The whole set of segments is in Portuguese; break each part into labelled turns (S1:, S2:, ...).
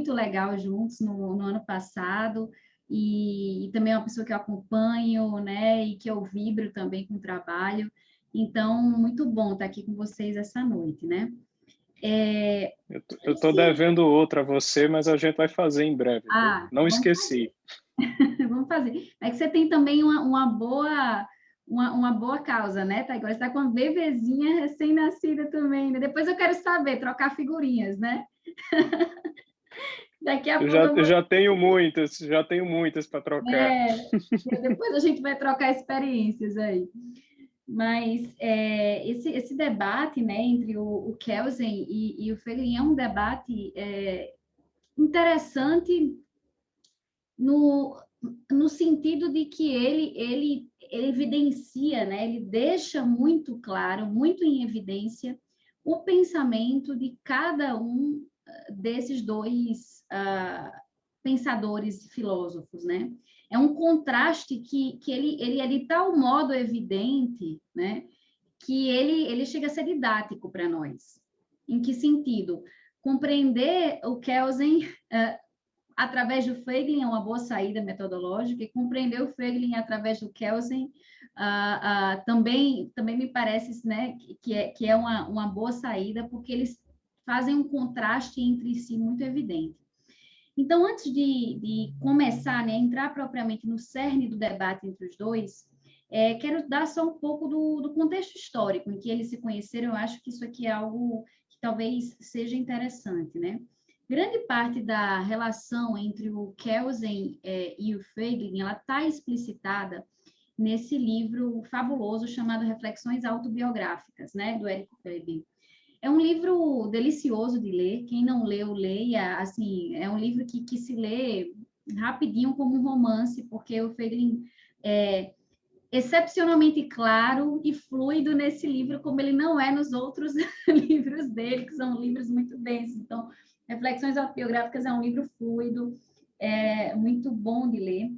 S1: muito legal juntos no ano passado, e também é uma pessoa que eu acompanho, né, e que eu vibro também com o trabalho. Então, muito bom estar aqui com vocês essa noite, né?
S2: Eu estou devendo outra a você, mas a gente vai fazer em breve, viu? Não
S1: Vamos
S2: esqueci.
S1: fazer. Vamos fazer. É que você tem também uma boa causa, né? Tá, agora você está com uma bebezinha recém-nascida também, né? Depois eu quero saber, trocar figurinhas, né? Daqui a pouco eu
S2: Eu
S1: vou...
S2: já tenho muitas para trocar.
S1: Depois a gente vai trocar experiências aí. Mas esse debate, né, entre o Kelsen e o Feiglin é um debate interessante no sentido de que ele evidencia, né, ele deixa muito claro, muito em evidência, o pensamento de cada um desses dois pensadores filósofos, né? É um contraste que ele é de tal modo evidente, né, que ele chega a ser didático para nós. Em que sentido? Compreender o Kelsen através do Feiglin é uma boa saída metodológica, e compreender o Feiglin através do Kelsen também me parece, né, que é uma boa saída, porque eles fazem um contraste entre si muito evidente. Então, antes de começar, né, entrar propriamente no cerne do debate entre os dois, quero dar só um pouco do contexto histórico em que eles se conheceram. Eu acho que isso aqui é algo que talvez seja interessante, né? Grande parte da relação entre o Kelsen e o Feiglin, ela está explicitada nesse livro fabuloso chamado Reflexões Autobiográficas, né, do Eric Feiglin. É um livro delicioso de ler. Quem não leu, leia. Assim, é um livro que se lê rapidinho como um romance, porque o Feiglin é excepcionalmente claro e fluido nesse livro, como ele não é nos outros livros dele, que são livros muito densos. Então, Reflexões Autobiográficas é um livro fluido, muito bom de ler.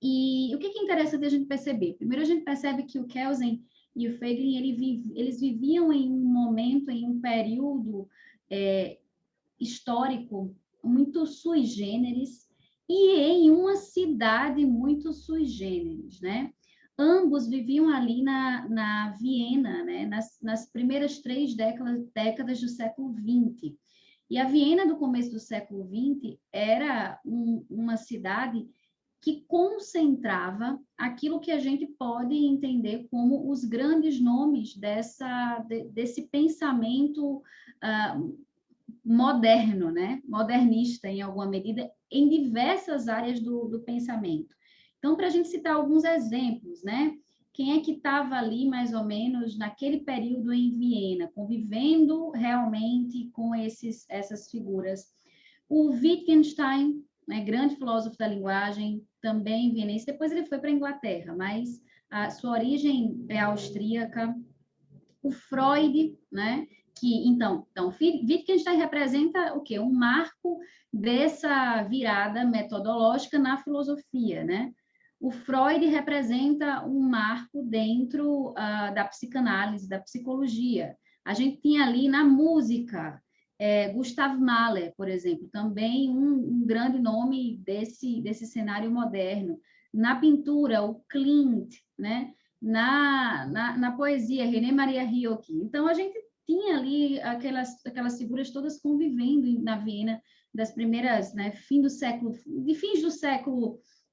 S1: E o que é interessante a gente perceber? Primeiro, a gente percebe que o Kelsen e o Feiglin, eles viviam em um momento, em um período histórico muito sui generis e em uma cidade muito sui generis, né? Ambos viviam ali na Viena, né? Nas primeiras 3 décadas do século XX. E a Viena do começo do século XX era uma cidade que concentrava aquilo que a gente pode entender como os grandes nomes desse pensamento moderno, né? Modernista, em alguma medida, em diversas áreas do pensamento. Então, para a gente citar alguns exemplos, né? Quem é que estava ali, mais ou menos, naquele período em Viena, convivendo realmente com essas figuras? O Wittgenstein, né, grande filósofo da linguagem, também vienense. Depois ele foi para a Inglaterra, mas a sua origem é austríaca. O Freud, né? Então, Wittgenstein representa o quê? Um marco dessa virada metodológica na filosofia, né? O Freud representa um marco dentro da psicanálise, da psicologia. A gente tinha ali na música, Gustav Mahler, por exemplo, também um grande nome desse cenário moderno. Na pintura, o Klimt, né? Na poesia, René Maria Rilke. Então, a gente tinha ali aquelas figuras todas convivendo na Viena das primeiras, né, fins do século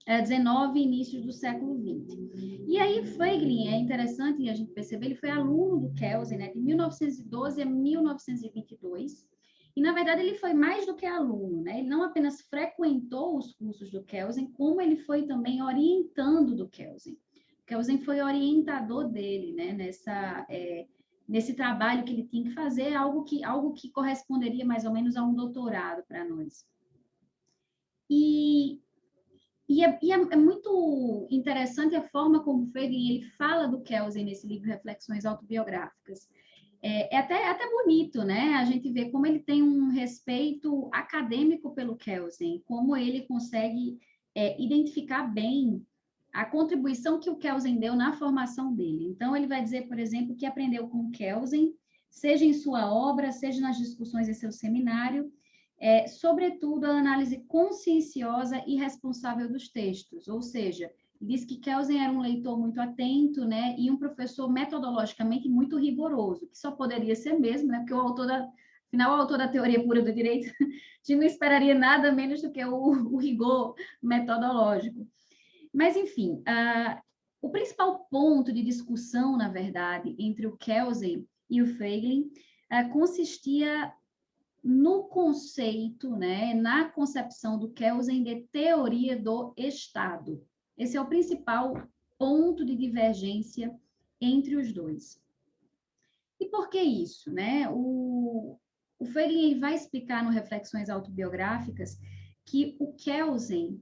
S1: XIX e inícios do século XX. E aí, Feiglin, é interessante a gente perceber, ele foi aluno do Kelsen, né, de 1912 a 1922, e, na verdade, ele foi mais do que aluno, né? Ele não apenas frequentou os cursos do Kelsen, como ele foi também orientando do Kelsen. Kelsen foi orientador dele, né, nesse trabalho que ele tinha que fazer, algo que corresponderia mais ou menos a um doutorado para nós. E é muito interessante a forma como Feiglin ele fala do Kelsen nesse livro Reflexões Autobiográficas. É até bonito, né? A gente vê como ele tem um respeito acadêmico pelo Kelsen, como ele consegue identificar bem a contribuição que o Kelsen deu na formação dele. Então, ele vai dizer, por exemplo, que aprendeu com o Kelsen, seja em sua obra, seja nas discussões em seu seminário, sobretudo a análise conscienciosa e responsável dos textos, ou seja, diz que Kelsen era um leitor muito atento, né, e um professor metodologicamente muito rigoroso, que só poderia ser mesmo, né, porque afinal, o autor da teoria pura do direito, a gente não esperaria nada menos do que o rigor metodológico. Mas, enfim, o principal ponto de discussão, na verdade, entre o Kelsen e o Feiglin consistia no conceito, né, na concepção do Kelsen de teoria do Estado. Esse é o principal ponto de divergência entre os dois. E por que isso, né? O Feiglin vai explicar no Reflexões Autobiográficas que o Kelsen,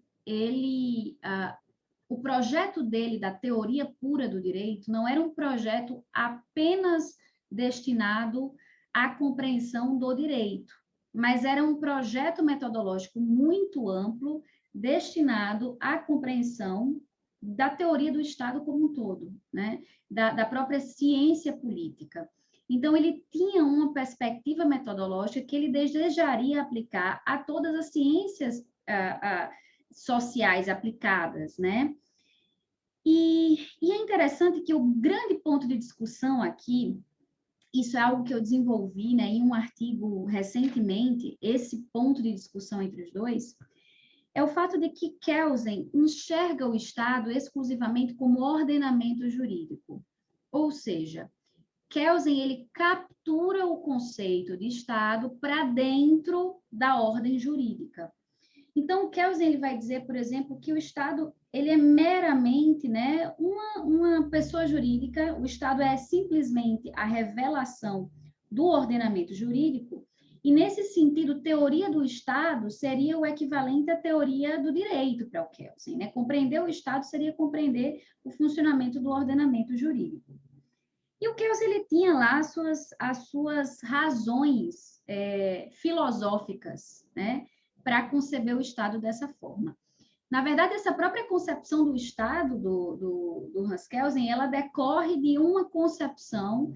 S1: o projeto dele da teoria pura do direito não era um projeto apenas destinado à compreensão do direito, mas era um projeto metodológico muito amplo destinado à compreensão da teoria do Estado como um todo, né? Da própria ciência política. Então, ele tinha uma perspectiva metodológica que ele desejaria aplicar a todas as ciências sociais aplicadas, né? E é interessante que o grande ponto de discussão aqui, isso é algo que eu desenvolvi, né, em um artigo recentemente, esse ponto de discussão entre os dois, é o fato de que Kelsen enxerga o Estado exclusivamente como ordenamento jurídico. Ou seja, Kelsen, ele captura o conceito de Estado para dentro da ordem jurídica. Então, o Kelsen, ele vai dizer, por exemplo, que o Estado, ele é meramente, né, uma pessoa jurídica, o Estado é simplesmente a revelação do ordenamento jurídico, e nesse sentido, teoria do Estado seria o equivalente à teoria do direito para o Kelsen, né? Compreender o Estado seria compreender o funcionamento do ordenamento jurídico. E o Kelsen, ele tinha lá as suas razões filosóficas, né, para conceber o Estado dessa forma. Na verdade, essa própria concepção do Estado do Hans Kelsen, ela decorre de uma concepção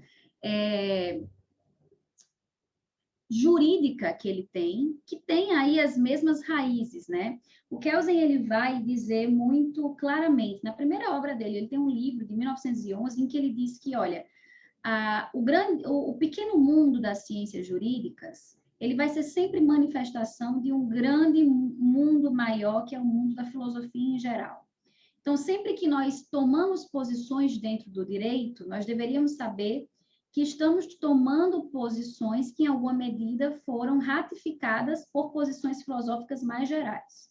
S1: jurídica que ele tem, que tem aí as mesmas raízes, né? O Kelsen, ele vai dizer muito claramente, na primeira obra dele, ele tem um livro de 1911 em que ele diz que, olha, o pequeno mundo das ciências jurídicas, ele vai ser sempre manifestação de um grande mundo maior, que é o mundo da filosofia em geral. Então, sempre que nós tomamos posições dentro do direito, nós deveríamos saber que estamos tomando posições que, em alguma medida, foram ratificadas por posições filosóficas mais gerais.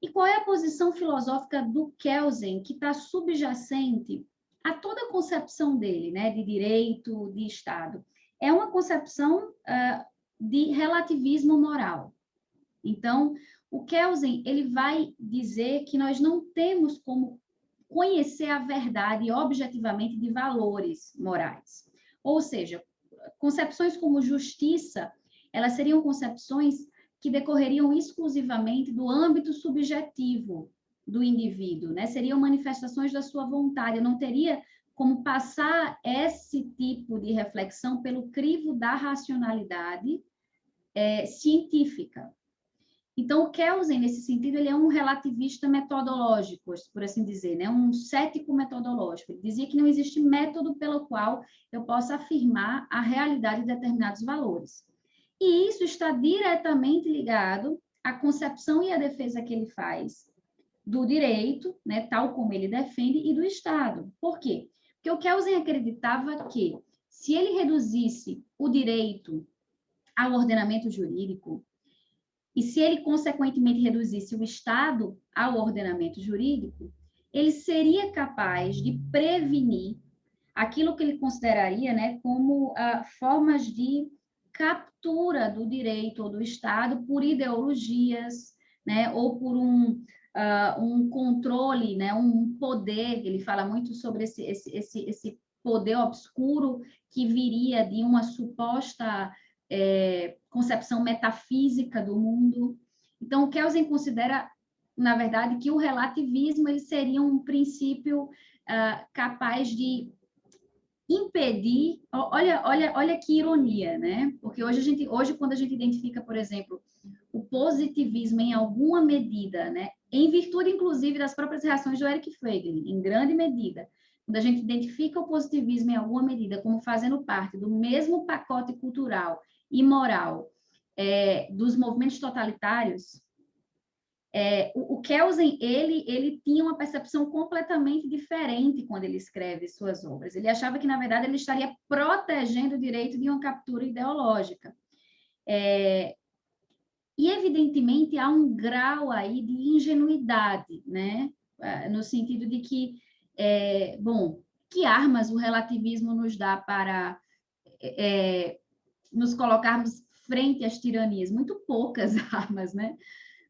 S1: E qual é a posição filosófica do Kelsen, que está subjacente a toda a concepção dele, né, de direito, de Estado? É uma concepção de relativismo moral. Então, o Kelsen, ele vai dizer que nós não temos como conhecer a verdade objetivamente de valores morais. Ou seja, concepções como justiça, elas seriam concepções que decorreriam exclusivamente do âmbito subjetivo do indivíduo, né? Seriam manifestações da sua vontade. Eu não teria como passar esse tipo de reflexão pelo crivo da racionalidade científica. Então, o Kelsen, nesse sentido, ele é um relativista metodológico, por assim dizer, né? Um cético metodológico. Ele dizia que não existe método pelo qual eu possa afirmar a realidade de determinados valores. E isso está diretamente ligado à concepção e à defesa que ele faz do direito, né, tal como ele defende, e do Estado. Por quê? Porque o Kelsen acreditava que, se ele reduzisse o direito ao ordenamento jurídico, e se ele, consequentemente, reduzisse o Estado ao ordenamento jurídico, ele seria capaz de prevenir aquilo que ele consideraria, né, como formas de captura do direito ou do Estado por ideologias, né, ou por um controle, né, um poder. Ele fala muito sobre esse poder obscuro que viria de uma suposta concepção metafísica do mundo. Então, o Kelsen considera, na verdade, que o relativismo ele seria um princípio capaz de impedir, olha que ironia, né? Porque hoje quando a gente identifica, por exemplo, o positivismo em alguma medida, né? Em virtude, inclusive, das próprias reações do Eric Feiglin, em grande medida, quando a gente identifica o positivismo em alguma medida como fazendo parte do mesmo pacote cultural e moral dos movimentos totalitários, o Kelsen, ele tinha uma percepção completamente diferente quando ele escreve suas obras. Ele achava que, na verdade, ele estaria protegendo o direito de uma captura ideológica. E, evidentemente, há um grau aí de ingenuidade, né? No sentido de que, bom, que armas o relativismo nos dá para nos colocarmos frente às tiranias? Muito poucas armas, né?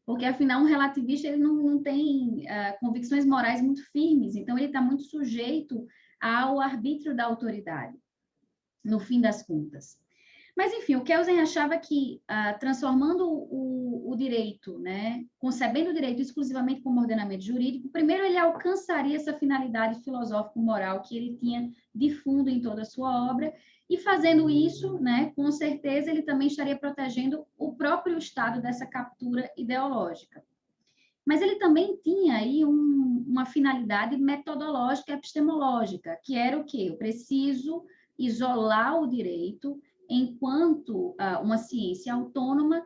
S1: Porque, afinal, um relativista ele não tem convicções morais muito firmes, então ele está muito sujeito ao arbítrio da autoridade, no fim das contas. Mas, enfim, o Kelsen achava que, transformando o direito, né, concebendo o direito exclusivamente como ordenamento jurídico, primeiro ele alcançaria essa finalidade filosófico-moral que ele tinha de fundo em toda a sua obra, e fazendo isso, né, com certeza, ele também estaria protegendo o próprio Estado dessa captura ideológica. Mas ele também tinha aí uma finalidade metodológica e epistemológica, que era o quê? Eu preciso isolar o direito enquanto uma ciência autônoma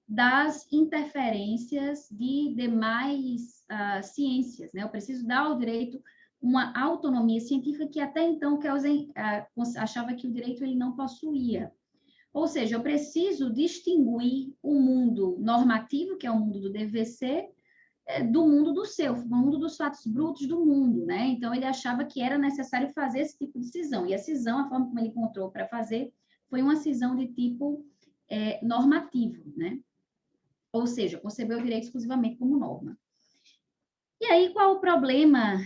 S1: das interferências de demais ciências, né? Eu preciso dar ao direito uma autonomia científica que até então Kelsen achava que o direito ele não possuía. Ou seja, eu preciso distinguir o mundo normativo, que é o mundo do dever ser, do mundo do seu, do mundo dos fatos brutos do mundo, né? Então, ele achava que era necessário fazer esse tipo de cisão. E a cisão, a forma como ele encontrou para fazer, foi uma cisão de tipo normativo, né? Ou seja, concebeu o direito exclusivamente como norma. E aí, qual o problema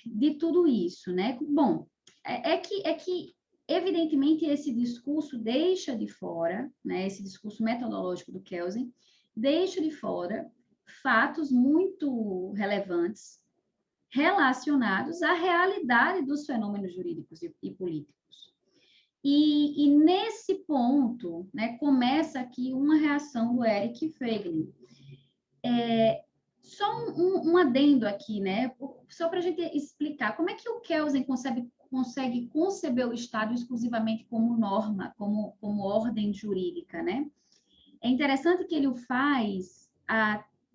S1: de tudo isso, né? Bom, é que, evidentemente, esse discurso deixa de fora, né? Esse discurso metodológico do Kelsen, deixa de fora fatos muito relevantes relacionados à realidade dos fenômenos jurídicos e políticos. E nesse ponto, né, começa aqui uma reação do Eric Feiglin. Só um adendo aqui, né? Só para a gente explicar como é que o Kelsen consegue conceber o Estado exclusivamente como norma, como ordem jurídica, né? É interessante que ele o faz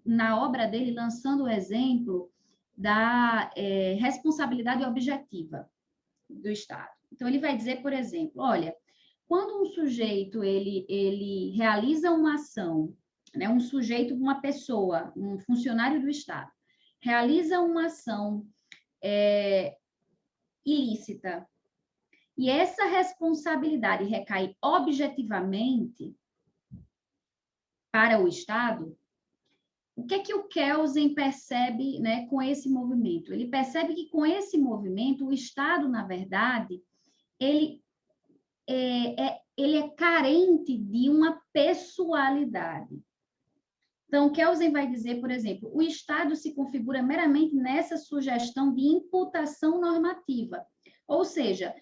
S1: na obra dele, lançando o exemplo da responsabilidade objetiva do Estado. Então, ele vai dizer, por exemplo, olha, quando um sujeito ele realiza uma ação, né, um sujeito, uma pessoa, um funcionário do Estado, realiza uma ação ilícita, e essa responsabilidade recai objetivamente para o Estado, o que é que o Kelsen percebe, né, com esse movimento? Ele percebe que com esse movimento, o Estado, na verdade, ele é carente de uma pessoalidade. Então, Kelsen vai dizer, por exemplo, o Estado se configura meramente nessa sugestão de imputação normativa, ou seja,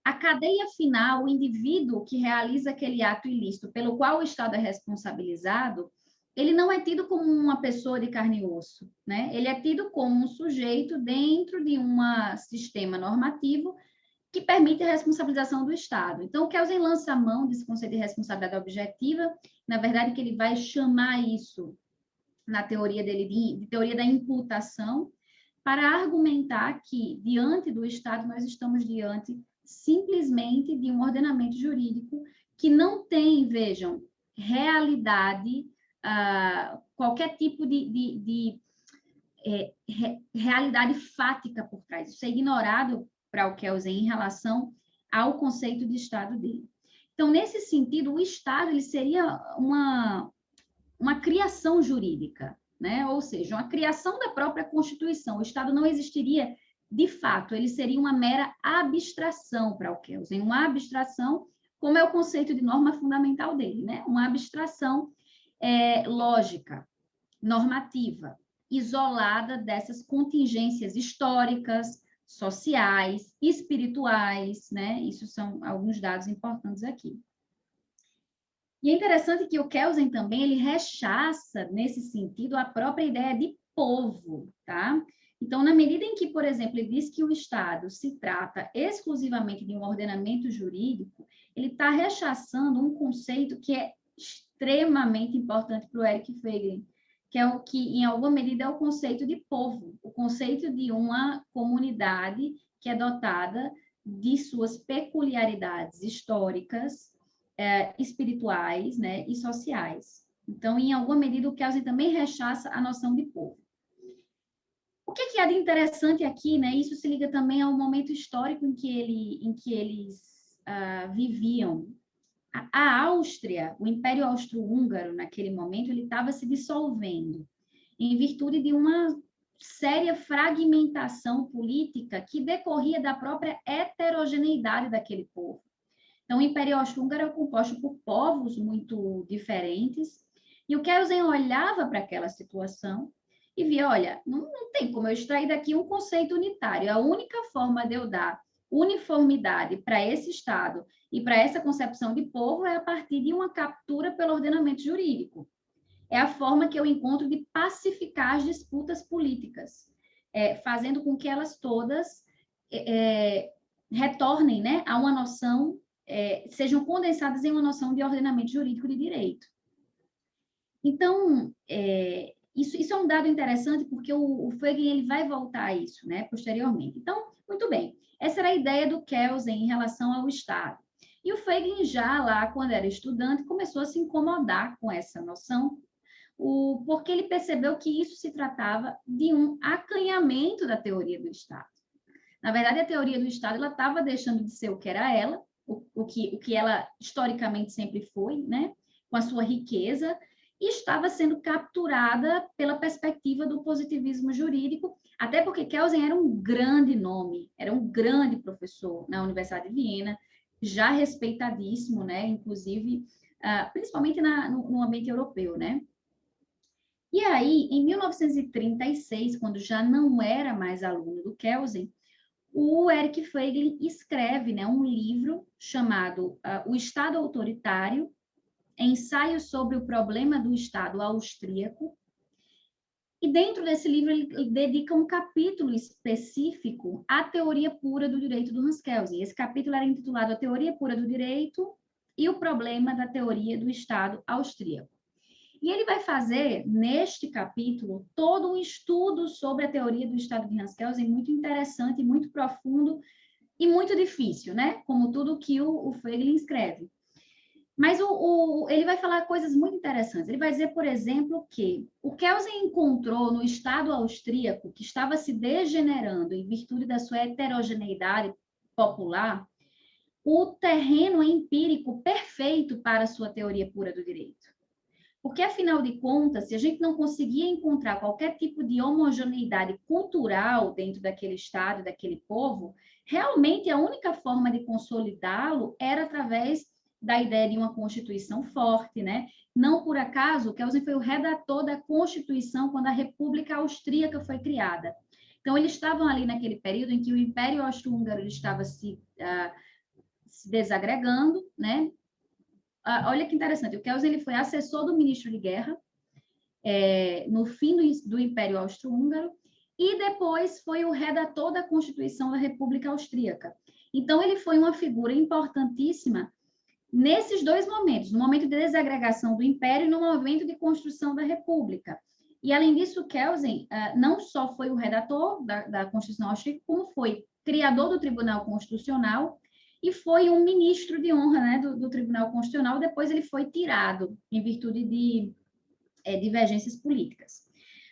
S1: a cadeia final, o indivíduo que realiza aquele ato ilícito pelo qual o Estado é responsabilizado, ele não é tido como uma pessoa de carne e osso, né? Ele é tido como um sujeito dentro de um sistema normativo que permite a responsabilização do Estado. Então, o Kelsen lança a mão desse conceito de responsabilidade objetiva, na verdade, que ele vai chamar isso, na teoria dele, de teoria da imputação, para argumentar que, diante do Estado, nós estamos diante simplesmente de um ordenamento jurídico que não tem, vejam, realidade, qualquer tipo de realidade fática por trás. Isso é ignorado para o Kelsen em relação ao conceito de Estado dele. Então, nesse sentido, o Estado ele seria uma criação jurídica, né? Ou seja, uma criação da própria Constituição. O Estado não existiria de fato, ele seria uma mera abstração para o Kelsen, uma abstração, como é o conceito de norma fundamental dele, né? Uma abstração lógica, normativa, isolada dessas contingências históricas, sociais, espirituais, né? Isso são alguns dados importantes aqui. E é interessante que o Kelsen também, ele rechaça, nesse sentido, a própria ideia de povo, tá? Então, na medida em que, por exemplo, ele diz que o Estado se trata exclusivamente de um ordenamento jurídico, ele está rechaçando um conceito que é extremamente importante para o Eric Feiglin, que é o que, em alguma medida, é o conceito de povo, o conceito de uma comunidade que é dotada de suas peculiaridades históricas, espirituais, né, e sociais. Então, em alguma medida, o Kelsen também rechaça a noção de povo. O que há de interessante aqui, né? Isso se liga também ao momento histórico em que eles viviam. A Áustria, o Império Austro-Húngaro, naquele momento, ele estava se dissolvendo em virtude de uma séria fragmentação política que decorria da própria heterogeneidade daquele povo. Então, o Império Austro-Húngaro é composto por povos muito diferentes, e o Kelsen olhava para aquela situação e via, olha, não tem como eu extrair daqui um conceito unitário. A única forma de eu dar uniformidade para esse Estado e para essa concepção de povo é a partir de uma captura pelo ordenamento jurídico. É a forma que eu encontro de pacificar as disputas políticas, fazendo com que elas todas retornem, né, a uma noção, sejam condensadas em uma noção de ordenamento jurídico de direito. Então, isso é um dado interessante, porque o Feiglin ele vai voltar a isso, né, posteriormente. Então, muito bem, essa era a ideia do Kelsen em relação ao Estado. E o Feiglin já lá, quando era estudante, começou a se incomodar com essa noção, porque ele percebeu que isso se tratava de um acanhamento da teoria do Estado. Na verdade, a teoria do Estado ela estava deixando de ser o que era ela, o que ela historicamente sempre foi, né, com a sua riqueza, e estava sendo capturada pela perspectiva do positivismo jurídico, até porque Kelsen era um grande nome, era um grande professor na Universidade de Viena, já respeitadíssimo, né, inclusive, principalmente no ambiente europeu, né. E aí, em 1936, quando já não era mais aluno do Kelsen, o Eric Feiglin escreve, né, um livro chamado O Estado Autoritário, Ensaio sobre o Problema do Estado Austríaco. E dentro desse livro ele dedica um capítulo específico à teoria pura do direito do Hans Kelsen. Esse capítulo era intitulado A Teoria Pura do Direito e o Problema da Teoria do Estado Austríaco. E ele vai fazer, neste capítulo, todo um estudo sobre a teoria do Estado de Hans Kelsen, muito interessante, muito profundo e muito difícil, né? Como tudo que o Feiglin escreve. Mas ele vai falar coisas muito interessantes. Ele vai dizer, por exemplo, que o Kelsen encontrou no Estado austríaco, que estava se degenerando em virtude da sua heterogeneidade popular, o terreno empírico perfeito para a sua teoria pura do direito. Porque, afinal de contas, se a gente não conseguia encontrar qualquer tipo de homogeneidade cultural dentro daquele Estado, daquele povo, realmente a única forma de consolidá-lo era através da ideia de uma Constituição forte, né? Não por acaso, Kelsen foi o redator da Constituição quando a República Austríaca foi criada. Então, eles estavam ali naquele período em que o Império Austro-Húngaro estava se desagregando, né? Olha que interessante, o Kelsen ele foi assessor do ministro de Guerra no fim do Império Austro-Húngaro e depois foi o redator da Constituição da República Austríaca. Então, ele foi uma figura importantíssima nesses dois momentos, no momento de desagregação do Império e no momento de construção da República. E, além disso, Kelsen não só foi o redator da Constituição Austríaca, como foi criador do Tribunal Constitucional e foi um ministro de honra, né, do Tribunal Constitucional. Depois ele foi tirado em virtude de divergências políticas.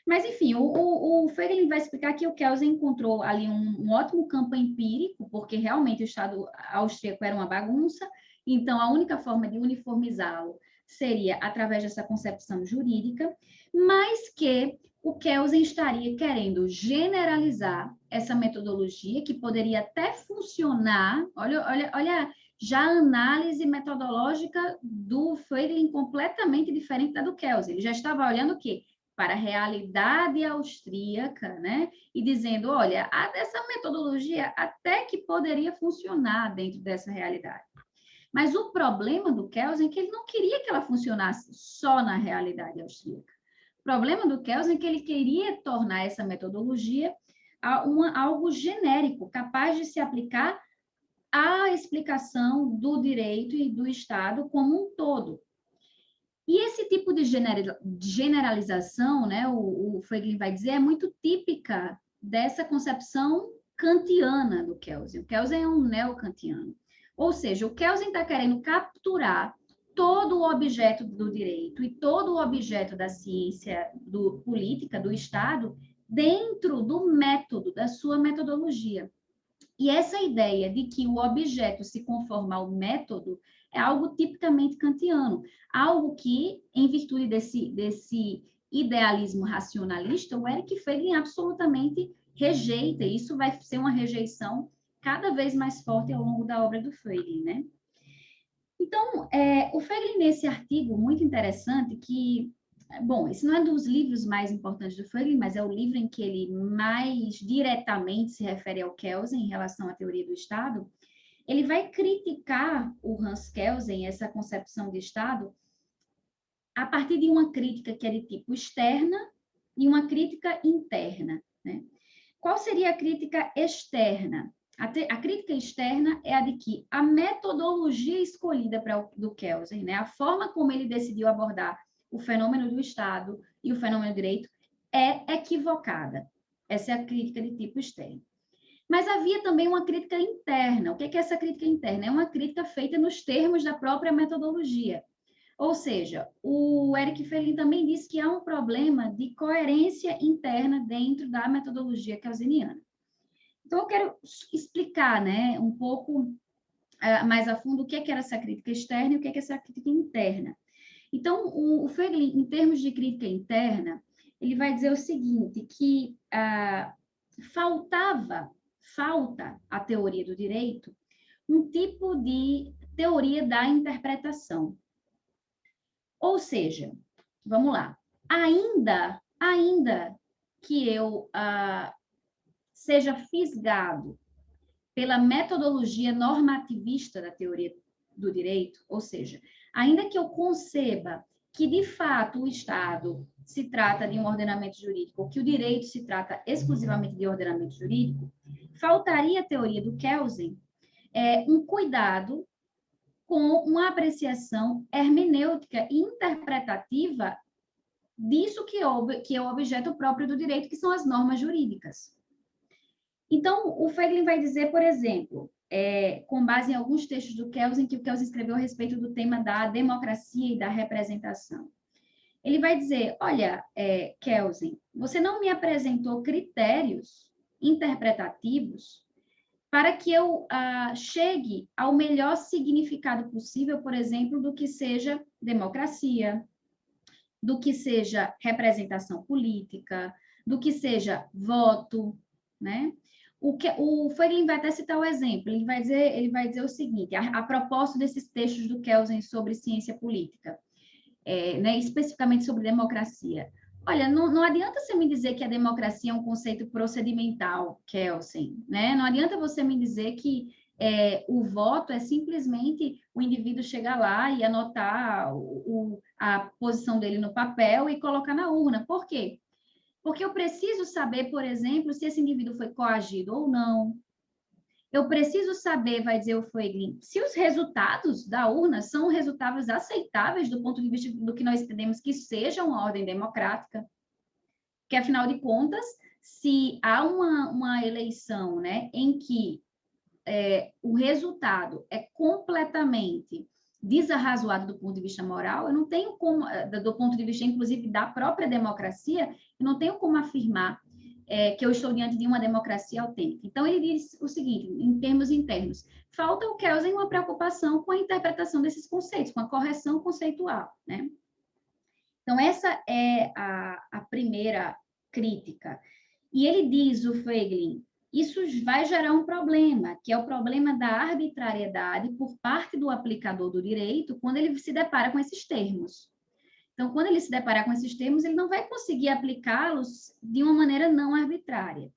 S1: Mas, enfim, o Feiglin vai explicar que o Kelsen encontrou ali um ótimo campo empírico, porque realmente o Estado austríaco era uma bagunça, então a única forma de uniformizá-lo seria através dessa concepção jurídica, mas que o Kelsen estaria querendo generalizar essa metodologia, que poderia até funcionar, olha já a análise metodológica do Feiglin completamente diferente da do Kelsen. Ele já estava olhando o quê? para a realidade austríaca, né? E dizendo, olha, essa metodologia até que poderia funcionar dentro dessa realidade. Mas o problema do Kelsen é que ele não queria que ela funcionasse só na realidade austríaca. O problema do Kelsen é que ele queria tornar essa metodologia algo genérico, capaz de se aplicar à explicação do direito e do Estado como um todo. E esse tipo de generalização, né, o Frege vai dizer, é muito típica dessa concepção kantiana do Kelsen. O Kelsen é um neokantiano. Ou seja, o Kelsen está querendo capturar todo o objeto do direito e todo o objeto da ciência política, do Estado, dentro do método, da sua metodologia. E essa ideia de que o objeto se conforma ao método é algo tipicamente kantiano, algo que, em virtude desse idealismo racionalista, o Eric Feiglin absolutamente rejeita, e isso vai ser uma rejeição cada vez mais forte ao longo da obra do Feiglin, né? Então, o Feiglin, nesse artigo muito interessante, que, bom, esse não é dos livros mais importantes do Feiglin, mas é o livro em que ele mais diretamente se refere ao Kelsen em relação à teoria do Estado, ele vai criticar o Hans Kelsen, essa concepção de Estado, a partir de uma crítica que é de tipo externa e uma crítica interna, né? Qual seria a crítica externa? A crítica externa é a de que a metodologia escolhida do Kelsen, né, a forma como ele decidiu abordar o fenômeno do Estado e o fenômeno do direito é equivocada. Essa é a crítica de tipo externo. Mas havia também uma crítica interna. O que é essa crítica interna? É uma crítica feita nos termos da própria metodologia. Ou seja, o Eric Feiglin também diz que há um problema de coerência interna dentro da metodologia kelseniana. Então, eu quero explicar, né, um pouco mais a fundo o que era essa crítica externa e o que é essa crítica interna. Então, o Feiglin, em termos de crítica interna, ele vai dizer o seguinte, que falta à teoria do direito um tipo de teoria da interpretação. Ou seja, vamos lá, ainda que eu seja fisgado pela metodologia normativista da teoria do direito, ou seja, ainda que eu conceba que, de fato, o Estado se trata de um ordenamento jurídico, ou que o direito se trata exclusivamente de ordenamento jurídico, faltaria a teoria do Kelsen um cuidado com uma apreciação hermenêutica e interpretativa disso que é o objeto próprio do direito, que são as normas jurídicas. Então, o Feiglin vai dizer, por exemplo, com base em alguns textos do Kelsen, que o Kelsen escreveu a respeito do tema da democracia e da representação. Ele vai dizer, olha, Kelsen, você não me apresentou critérios interpretativos para que eu chegue ao melhor significado possível, por exemplo, do que seja democracia, do que seja representação política, do que seja voto, né? O Feiglin vai até citar o exemplo, ele vai dizer o seguinte, a propósito desses textos do Kelsen sobre ciência política, né, especificamente sobre democracia. Olha, não adianta você me dizer que a democracia é um conceito procedimental, Kelsen, né? Não adianta você me dizer que o voto é simplesmente o indivíduo chegar lá e anotar a posição dele no papel e colocar na urna. Por quê? Porque eu preciso saber, por exemplo, se esse indivíduo foi coagido ou não. Eu preciso saber, vai dizer o Feiglin, se os resultados da urna são resultados aceitáveis do ponto de vista do que nós entendemos que seja uma ordem democrática. Que, afinal de contas, se há uma eleição, né, em que o resultado é completamente desarrazoado do ponto de vista moral, eu não tenho como, do ponto de vista, inclusive, da própria democracia, eu não tenho como afirmar que eu estou diante de uma democracia autêntica. Então, ele diz o seguinte, em termos internos, falta ao Kelsen uma preocupação com a interpretação desses conceitos, com a correção conceitual, né? Então, essa é a primeira crítica. E ele diz, o Feiglin, isso vai gerar um problema, que é o problema da arbitrariedade por parte do aplicador do direito quando ele se depara com esses termos. Então, quando ele se deparar com esses termos, ele não vai conseguir aplicá-los de uma maneira não arbitrária.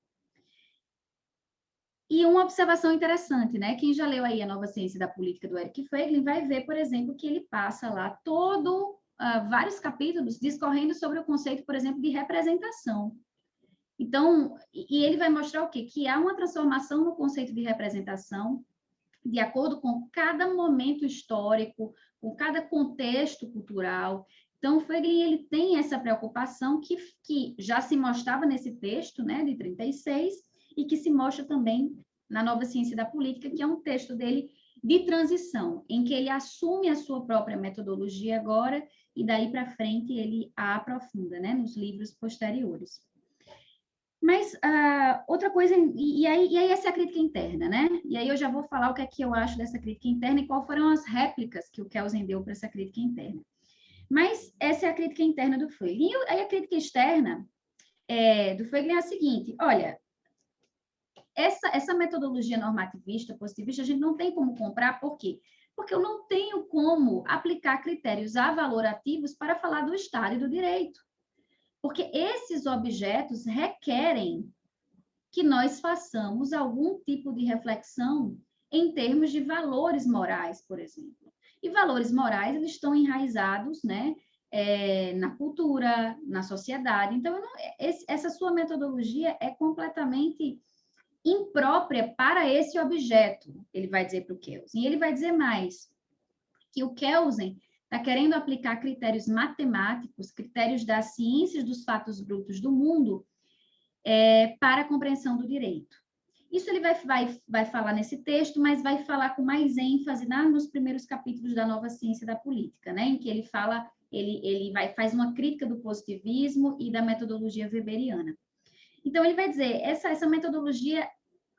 S1: E uma observação interessante, né? Quem já leu aí A Nova Ciência da Política, do Eric Feiglin, vai ver, por exemplo, que ele passa lá vários capítulos discorrendo sobre o conceito, por exemplo, de representação. Então, e ele vai mostrar o quê? Que há uma transformação no conceito de representação de acordo com cada momento histórico, com cada contexto cultural. Então, o Feiglin, ele tem essa preocupação que já se mostrava nesse texto, né, de 36, e que se mostra também na Nova Ciência da Política, que é um texto dele de transição, em que ele assume a sua própria metodologia agora, e daí para frente ele a aprofunda, né, nos livros posteriores. Mas outra coisa, e aí essa é a crítica interna, né? E aí eu já vou falar o que é que eu acho dessa crítica interna e quais foram as réplicas que o Kelsen deu para essa crítica interna. Mas essa é a crítica interna do Feiglin. E aí a crítica externa do Feiglin é a seguinte: olha, essa metodologia normativista, positivista, a gente não tem como comprar, por quê? Porque eu não tenho como aplicar critérios avalorativos para falar do Estado e do direito. Porque esses objetos requerem que nós façamos algum tipo de reflexão em termos de valores morais, por exemplo. E valores morais, eles estão enraizados, né, na cultura, na sociedade. Então, essa sua metodologia é completamente imprópria para esse objeto, ele vai dizer para o Kelsen. E ele vai dizer mais, que o Kelsen está querendo aplicar critérios matemáticos, critérios das ciências dos fatos brutos do mundo, para a compreensão do direito. Isso ele vai falar nesse texto, mas vai falar com mais ênfase nos primeiros capítulos da Nova Ciência da Política, né, em que ele fala, faz uma crítica do positivismo e da metodologia weberiana. Então, ele vai dizer, essa metodologia,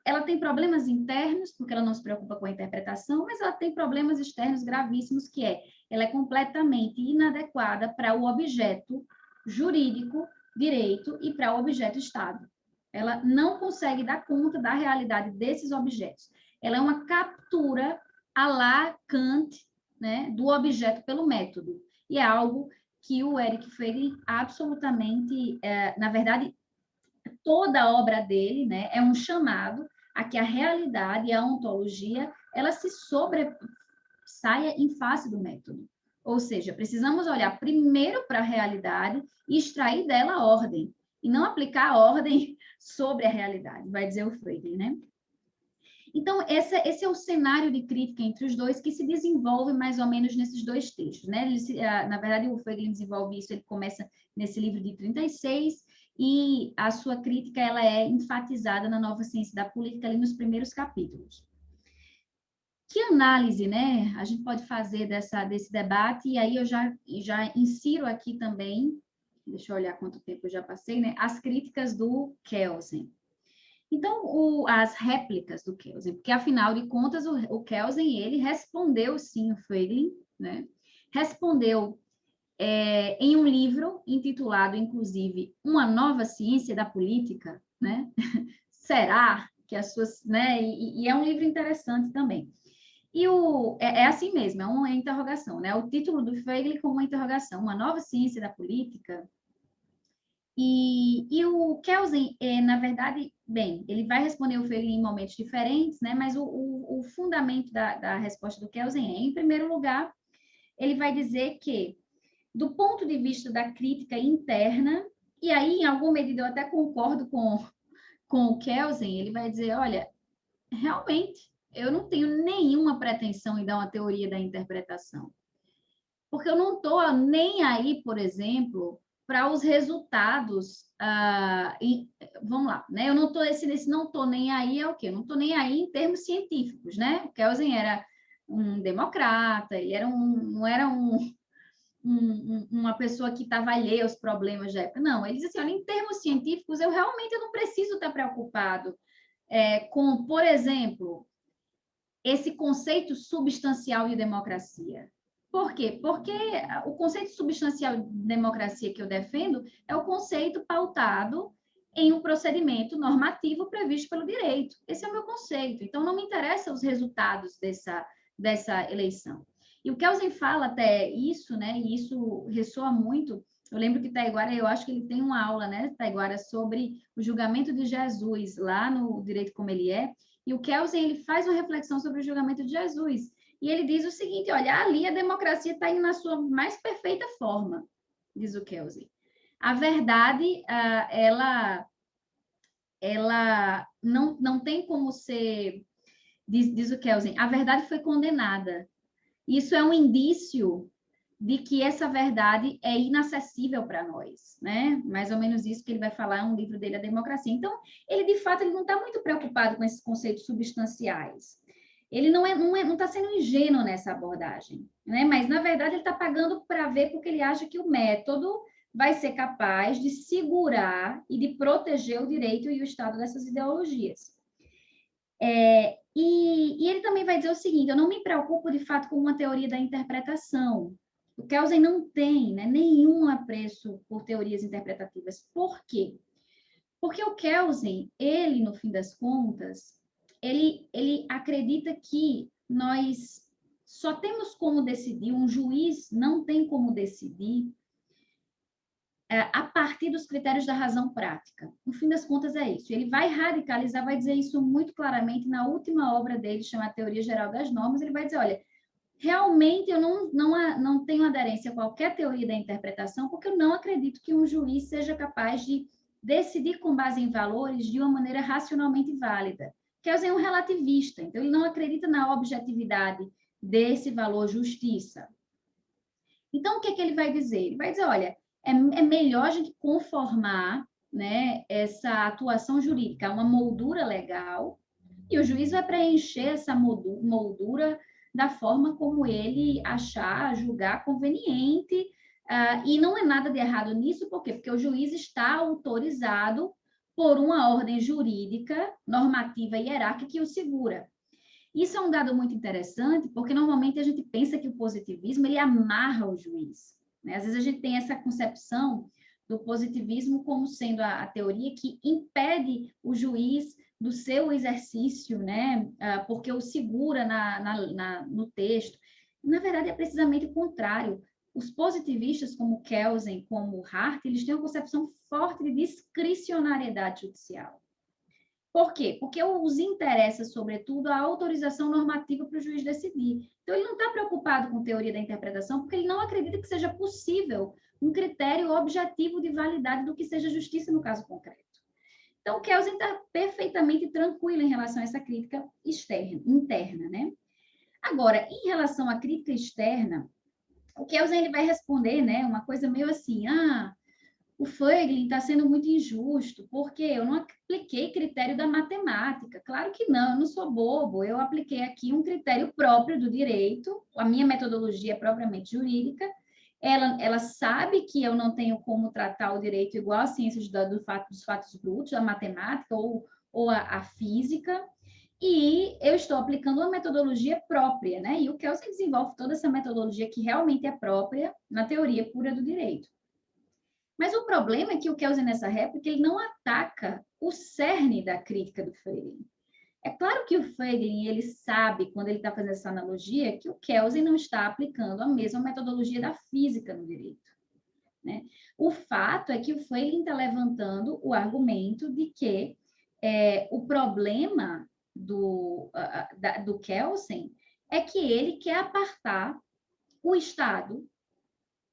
S1: ela tem problemas internos, porque ela não se preocupa com a interpretação, mas ela tem problemas externos gravíssimos, que ela é completamente inadequada para o objeto jurídico, direito, e para o objeto Estado. Ela não consegue dar conta da realidade desses objetos. Ela é uma captura à la Kant, né, do objeto pelo método. E é algo que o Eric Feiglin absolutamente, na verdade, toda a obra dele, né, é um chamado a que a realidade e a ontologia, ela se sobressaia em face do método. Ou seja, precisamos olhar primeiro para a realidade e extrair dela a ordem, e não aplicar a ordem sobre a realidade, vai dizer o Feiglin, né? Então, esse é o cenário de crítica entre os dois que se desenvolve mais ou menos nesses dois textos, né? Na verdade, o Feiglin desenvolve isso, ele começa nesse livro de 36, e a sua crítica ela é enfatizada na Nova Ciência da Política, ali nos primeiros capítulos. Que análise, né, a gente pode fazer desse debate? E aí eu já insiro aqui também, deixa eu olhar quanto tempo eu já passei, né, as críticas do Kelsen. Então, as réplicas do Kelsen, porque afinal de contas o Kelsen, ele respondeu sim o Feiglin, né, respondeu em um livro intitulado, inclusive, Uma Nova Ciência da Política, né? Será que as suas... Né? E é um livro interessante também. E é assim mesmo, é uma interrogação, né? O título do Feiglin como uma interrogação, Uma Nova Ciência da Política. E o Kelsen, na verdade, bem, ele vai responder o Feiglin em momentos diferentes, né? Mas o fundamento da resposta do Kelsen em primeiro lugar, ele vai dizer que do ponto de vista da crítica interna, e aí, em alguma medida, eu até concordo com o Kelsen, ele vai dizer, olha, realmente, eu não tenho nenhuma pretensão em dar uma teoria da interpretação. Porque eu não estou nem aí, por exemplo, para os resultados, vamos lá, né? Eu não estou, esse não estou nem aí é o quê? Eu não estou nem aí em termos científicos, né? O Kelsen era um democrata, ele era não era uma pessoa que estava alheia aos problemas da época. Não, ele diz assim, olha, em termos científicos, eu realmente não preciso estar preocupado com, por exemplo, esse conceito substancial de democracia. Por quê? Porque o conceito substancial de democracia que eu defendo é o conceito pautado em um procedimento normativo previsto pelo direito. Esse é o meu conceito. Então, não me interessam os resultados dessa eleição. E o Kelsen fala até isso, né? E isso ressoa muito. Eu lembro que Taiguara, eu acho que ele tem uma aula, né, Taiguara, sobre o julgamento de Jesus, lá no Direito Como Ele É, e o Kelsen, ele faz uma reflexão sobre o julgamento de Jesus, e ele diz o seguinte, olha, ali a democracia está indo na sua mais perfeita forma, diz o Kelsen. A verdade, ela não tem como ser, diz o Kelsen, a verdade foi condenada. Isso é um indício de que essa verdade é inacessível para nós, né? Mais ou menos isso que ele vai falar no livro dele, A Democracia. Então, ele, de fato, ele não está muito preocupado com esses conceitos substanciais. Ele não está sendo ingênuo nessa abordagem, né? Mas, na verdade, ele está pagando para ver porque ele acha que o método vai ser capaz de segurar e de proteger o direito e o Estado dessas ideologias. E ele também vai dizer o seguinte, eu não me preocupo, de fato, com uma teoria da interpretação. O Kelsen não tem, né, nenhum apreço por teorias interpretativas. Por quê? Porque o Kelsen, ele, no fim das contas, ele acredita que nós só temos como decidir, um juiz não tem como decidir a partir dos critérios da razão prática. No fim das contas, é isso. Ele vai radicalizar, vai dizer isso muito claramente na última obra dele, chamada Teoria Geral das Normas. Ele vai dizer, olha, realmente eu não tenho aderência a qualquer teoria da interpretação, porque eu não acredito que um juiz seja capaz de decidir com base em valores de uma maneira racionalmente válida. Kelsen é um relativista, então ele não acredita na objetividade desse valor justiça. Então, o que ele vai dizer? Ele vai dizer, olha, é melhor a gente conformar, né, essa atuação jurídica a uma moldura legal, e o juiz vai preencher essa moldura da forma como ele achar, julgar conveniente, e não é nada de errado nisso, por quê? Porque o juiz está autorizado por uma ordem jurídica, normativa e hierárquica que o segura. Isso é um dado muito interessante, porque normalmente a gente pensa que o positivismo ele amarra o juiz, né? Às vezes a gente tem essa concepção do positivismo como sendo a teoria que impede o juiz do seu exercício, né? Porque o segura no texto. Na verdade, é precisamente o contrário. Os positivistas, como Kelsen, como Hart, eles têm uma concepção forte de discricionariedade judicial. Por quê? Porque os interessa, sobretudo, a autorização normativa para o juiz decidir. Então, ele não está preocupado com teoria da interpretação, porque ele não acredita que seja possível um critério objetivo de validade do que seja justiça no caso concreto. Então, o Kelsen está perfeitamente tranquilo em relação a essa crítica interna, né? Agora, em relação à crítica externa, o Kelsen ele vai responder, né, uma coisa meio assim, o Feiglin está sendo muito injusto, porque eu não apliquei critério da matemática. Claro que não, eu não sou bobo, eu apliquei aqui um critério próprio do direito, a minha metodologia é propriamente jurídica, ela sabe que eu não tenho como tratar o direito igual a ciência dos fatos brutos, a matemática ou a física, e eu estou aplicando uma metodologia própria, né? E o Kelsen desenvolve toda essa metodologia que realmente é própria na teoria pura do direito. Mas o problema é que o Kelsen, nessa réplica, ele não ataca o cerne da crítica do Feiglin. É claro que o Feiglin, ele sabe, quando ele está fazendo essa analogia, que o Kelsen não está aplicando a mesma metodologia da física no direito, né? O fato é que o Feiglin está levantando o argumento de que o problema do Kelsen é que ele quer apartar o Estado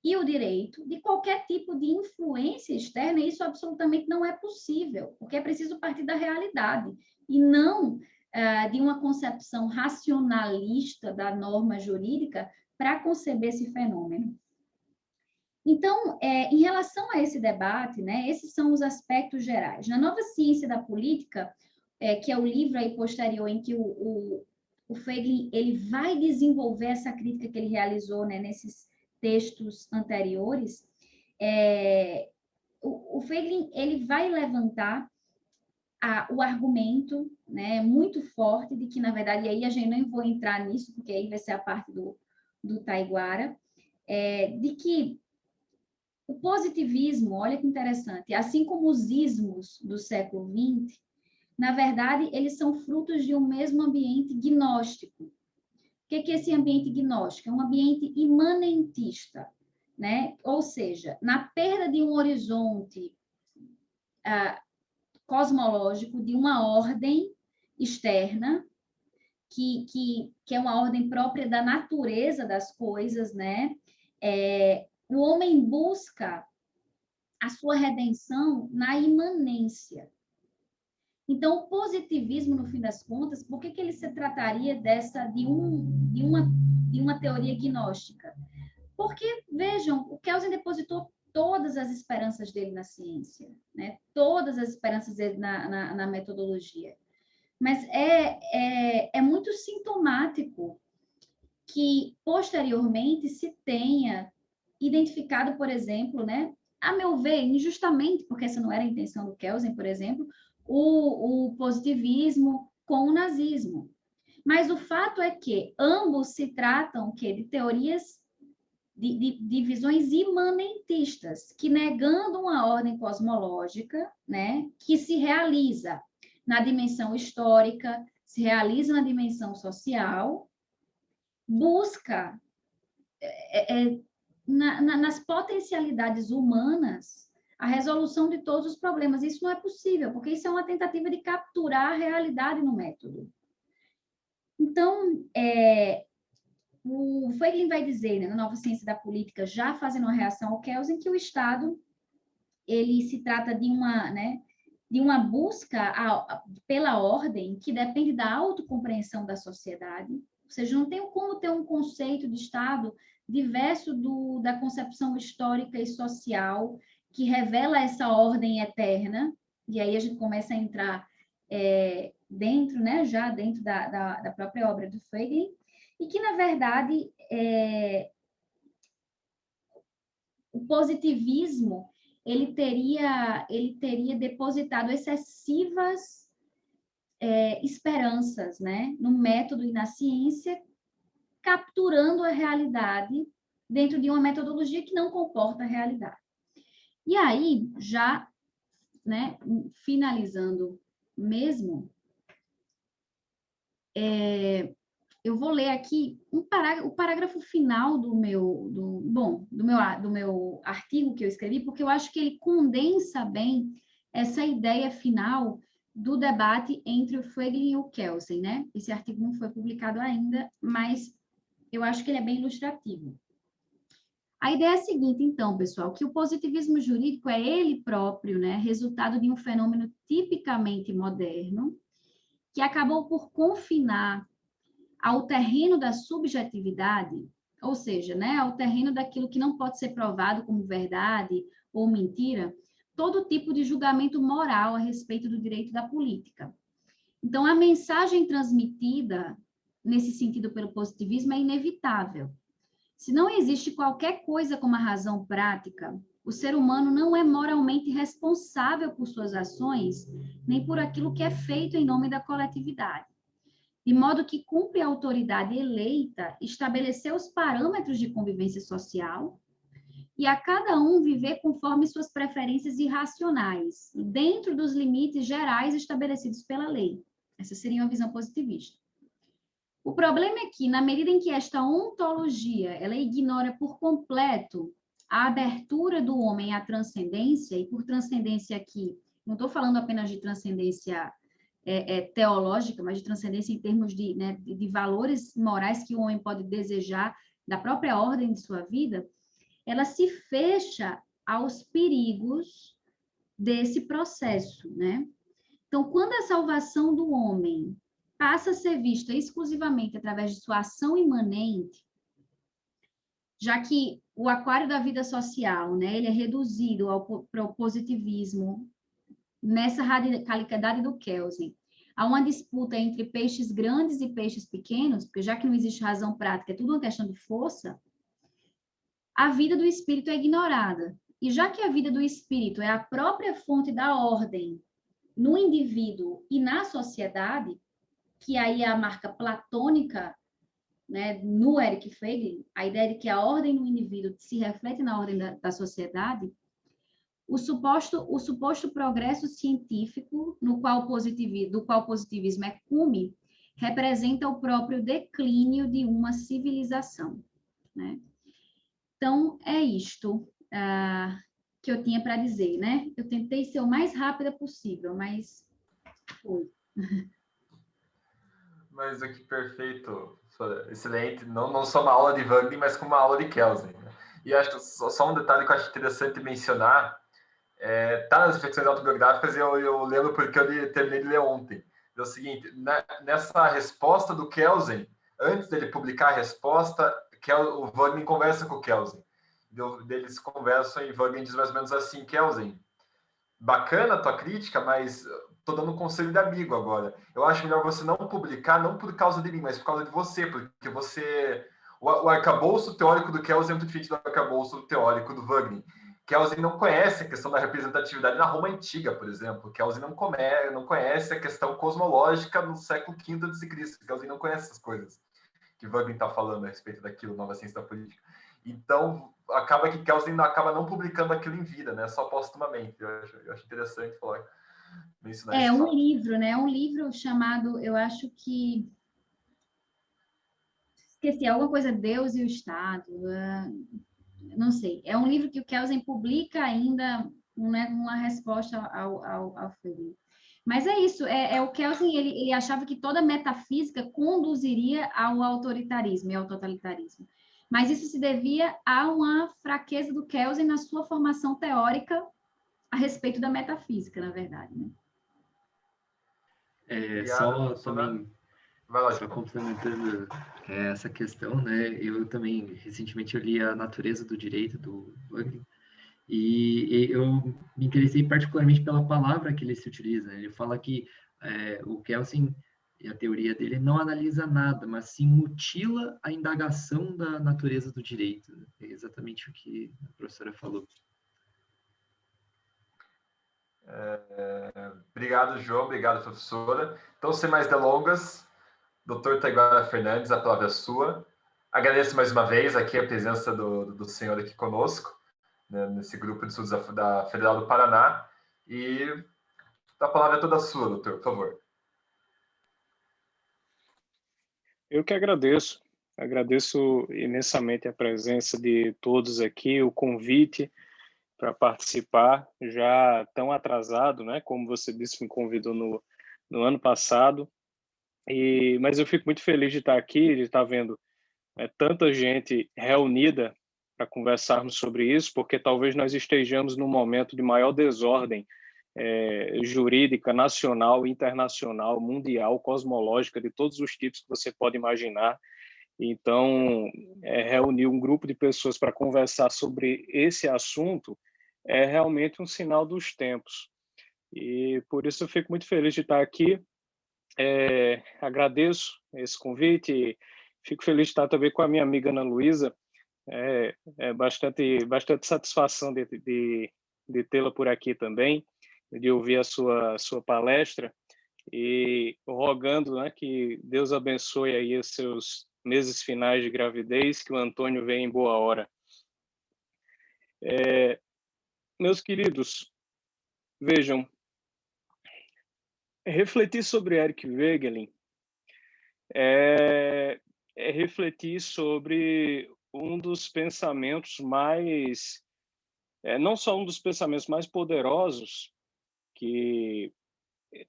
S1: e o direito de qualquer tipo de influência externa, e isso absolutamente não é possível, porque é preciso partir da realidade, e não de uma concepção racionalista da norma jurídica para conceber esse fenômeno. Então, em relação a esse debate, né, esses são os aspectos gerais. Na Nova Ciência da Política, que é o livro aí posterior em que o Feiglin ele vai desenvolver essa crítica que ele realizou, né, nesses textos anteriores, o Feiglin ele vai levantar o argumento, né, muito forte de que, na verdade, e aí a gente não vou entrar nisso, porque aí vai ser a parte do Taiguara, de que o positivismo, olha que interessante, assim como os ismos do século XX, na verdade, eles são frutos de um mesmo ambiente gnóstico. O que é esse ambiente gnóstico? É um ambiente imanentista, né? Ou seja, na perda de um horizonte cosmológico, de uma ordem externa, que é uma ordem própria da natureza das coisas, né? O homem busca a sua redenção na imanência. Então, o positivismo, no fim das contas, por que ele se trataria de uma teoria gnóstica? Porque, vejam, o Kelsen depositou todas as esperanças dele na ciência, né? Todas as esperanças dele na metodologia. Mas é muito sintomático que, posteriormente, se tenha identificado, por exemplo, né? A meu ver, injustamente, porque essa não era a intenção do Kelsen, por exemplo, o positivismo com o nazismo. Mas o fato é que ambos se tratam de teorias de visões imanentistas, que negando uma ordem cosmológica, né, que se realiza na dimensão histórica, se realiza na dimensão social, busca nas potencialidades humanas a resolução de todos os problemas. Isso não é possível, porque isso é uma tentativa de capturar a realidade no método. Então, o Feiglin vai dizer, né, na Nova Ciência da Política, já fazendo uma reação ao Kelsen, que o Estado ele se trata de uma busca pela ordem que depende da autocompreensão da sociedade, ou seja, não tem como ter um conceito de Estado diverso da concepção histórica e social que revela essa ordem eterna, e aí a gente começa a entrar dentro, né, já dentro da própria obra do Feiglin, e que, na verdade, o positivismo ele teria depositado excessivas esperanças, né, no método e na ciência, capturando a realidade dentro de uma metodologia que não comporta a realidade. E aí, já, né, finalizando mesmo, eu vou ler aqui o parágrafo final do meu artigo que eu escrevi, porque eu acho que ele condensa bem essa ideia final do debate entre o Feiglin e o Kelsen, né? Esse artigo não foi publicado ainda, mas eu acho que ele é bem ilustrativo. A ideia é a seguinte, então, pessoal, que o positivismo jurídico é ele próprio, né, resultado de um fenômeno tipicamente moderno, que acabou por confinar ao terreno da subjetividade, ou seja, né, ao terreno daquilo que não pode ser provado como verdade ou mentira, todo tipo de julgamento moral a respeito do direito da política. Então, a mensagem transmitida nesse sentido pelo positivismo é inevitável. Se não existe qualquer coisa como a razão prática, o ser humano não é moralmente responsável por suas ações, nem por aquilo que é feito em nome da coletividade. De modo que cumpre a autoridade eleita estabelecer os parâmetros de convivência social e a cada um viver conforme suas preferências irracionais, dentro dos limites gerais estabelecidos pela lei. Essa seria uma visão positivista. O problema é que, na medida em que esta ontologia ela ignora por completo a abertura do homem à transcendência, e por transcendência aqui, não estou falando apenas de transcendência teológica, mas de transcendência em termos de valores morais que o homem pode desejar da própria ordem de sua vida, ela se fecha aos perigos desse processo, né? Então, quando a salvação do homem passa a ser vista exclusivamente através de sua ação imanente, já que o aquário da vida social, né, ele é reduzido ao positivismo, nessa radicalidade do Kelsen, há uma disputa entre peixes grandes e peixes pequenos, porque já que não existe razão prática, é tudo uma questão de força, a vida do espírito é ignorada. E já que a vida do espírito é a própria fonte da ordem no indivíduo e na sociedade, que aí é a marca platônica, né, no Eric Feiglin, a ideia de que a ordem no indivíduo se reflete na ordem da sociedade, o suposto progresso científico, do qual o positivismo é cume, representa o próprio declínio de uma civilização, né? Então, é isto que eu tinha para dizer, né? Eu tentei ser o mais rápida possível, mas foi.
S3: Mas que perfeito, excelente. Não só uma aula de Wagner, mas como uma aula de Kelsen, né? E acho que só um detalhe que eu acho interessante mencionar, tá nas reflexões autobiográficas, e eu lembro porque eu terminei de ler ontem. É o seguinte, nessa resposta do Kelsen, antes dele publicar a resposta, o Wagner conversa com o Kelsen. Eles conversam e Wagner diz mais ou menos assim: Kelsen, bacana a tua crítica, mas tô dando um conselho de amigo agora. Eu acho melhor você não publicar, não por causa de mim, mas por causa de você, porque você... O arcabouço teórico do Kelsen é muito diferente do arcabouço teórico do Wagner. Kelsen não conhece a questão da representatividade na Roma Antiga, por exemplo. Kelsen não conhece a questão cosmológica no século V a.C. Kelsen não conhece essas coisas que Wagner está falando a respeito daquilo, nova ciência da política. Então, acaba que Kelsen acaba não publicando aquilo em vida, né? Só postumamente. Eu acho interessante falar, mencionar isso.
S1: É um livro, né? Um livro chamado, eu acho que... Esqueci, alguma coisa Deus e o Estado. Não sei. É um livro que o Kelsen publica ainda, né, uma resposta ao Freire. Mas é isso, o Kelsen, ele achava que toda metafísica conduziria ao autoritarismo e ao totalitarismo. Mas isso se devia a uma fraqueza do Kelsen na sua formação teórica a respeito da metafísica, na verdade, né?
S4: Só também, só complementando essa questão, né? Eu também, recentemente, eu li A Natureza do Direito, do Wagner, e eu me interessei particularmente pela palavra que ele se utiliza. Ele fala que o Kelsen, e a teoria dele, não analisa nada, mas sim mutila a indagação da natureza do direito. É exatamente o que a professora falou.
S3: Obrigado, João. Obrigado, professora. Então, sem mais delongas, Dr. Taiguara Fernandes, a palavra é sua. Agradeço mais uma vez aqui a presença do senhor aqui conosco, né, nesse grupo de estudos da Federal do Paraná. E a palavra é toda sua, doutor, por favor.
S2: Eu que agradeço. Agradeço imensamente a presença de todos aqui, o convite para participar, já tão atrasado, né? Como você disse, me convidou no ano passado. Mas eu fico muito feliz de estar aqui, de estar vendo tanta gente reunida para conversarmos sobre isso, porque talvez nós estejamos num momento de maior desordem jurídica, nacional, internacional, mundial, cosmológica, de todos os tipos que você pode imaginar. Então, reunir um grupo de pessoas para conversar sobre esse assunto é realmente um sinal dos tempos. E por isso eu fico muito feliz de estar aqui. Agradeço esse convite. Fico feliz de estar também com a minha amiga Ana Luísa. Bastante satisfação de tê-la por aqui também, de ouvir a sua palestra e rogando, né, que Deus abençoe aí os seus meses finais de gravidez, que o Antônio venha em boa hora. Meus queridos, vejam, refletir sobre Eric Wegelin é refletir sobre um dos pensamentos mais, não só um dos pensamentos mais poderosos que,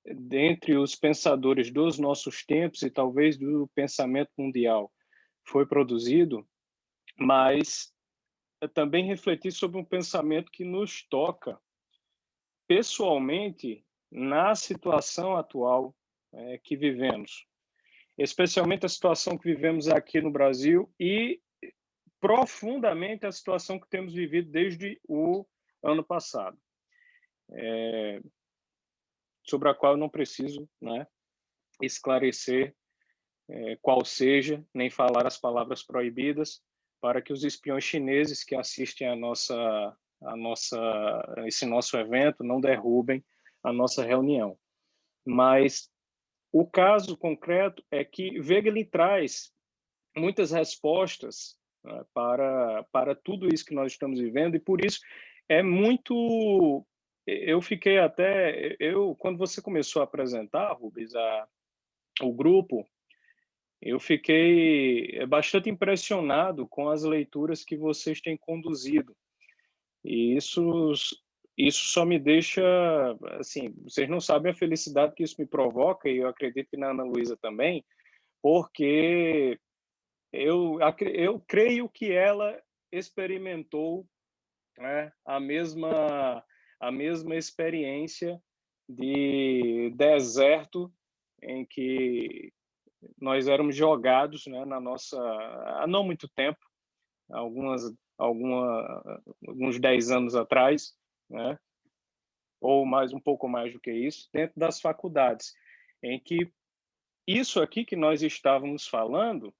S2: dentre os pensadores dos nossos tempos e talvez do pensamento mundial, foi produzido, mas também refletir sobre um pensamento que nos toca pessoalmente na situação atual que vivemos, especialmente a situação que vivemos aqui no Brasil e profundamente a situação que temos vivido desde o ano passado, sobre a qual eu não preciso, né, esclarecer qual seja, nem falar as palavras proibidas, para que os espiões chineses que assistem esse nosso evento não derrubem a nossa reunião. Mas o caso concreto é que Wegelin traz muitas respostas, né, para tudo isso que nós estamos vivendo, e por isso é muito... Eu fiquei até... quando você começou a apresentar, Rubens, o grupo, Eu fiquei bastante impressionado com as leituras que vocês têm conduzido. E isso só me deixa, assim, vocês não sabem a felicidade que isso me provoca, e eu acredito que na Ana Luísa também, porque eu creio que ela experimentou, né, a mesma experiência de deserto em que nós éramos jogados, né, na nossa, há não muito tempo, alguns 10 anos atrás, né, ou um pouco mais do que isso, dentro das faculdades, em que isso aqui que nós estávamos falando,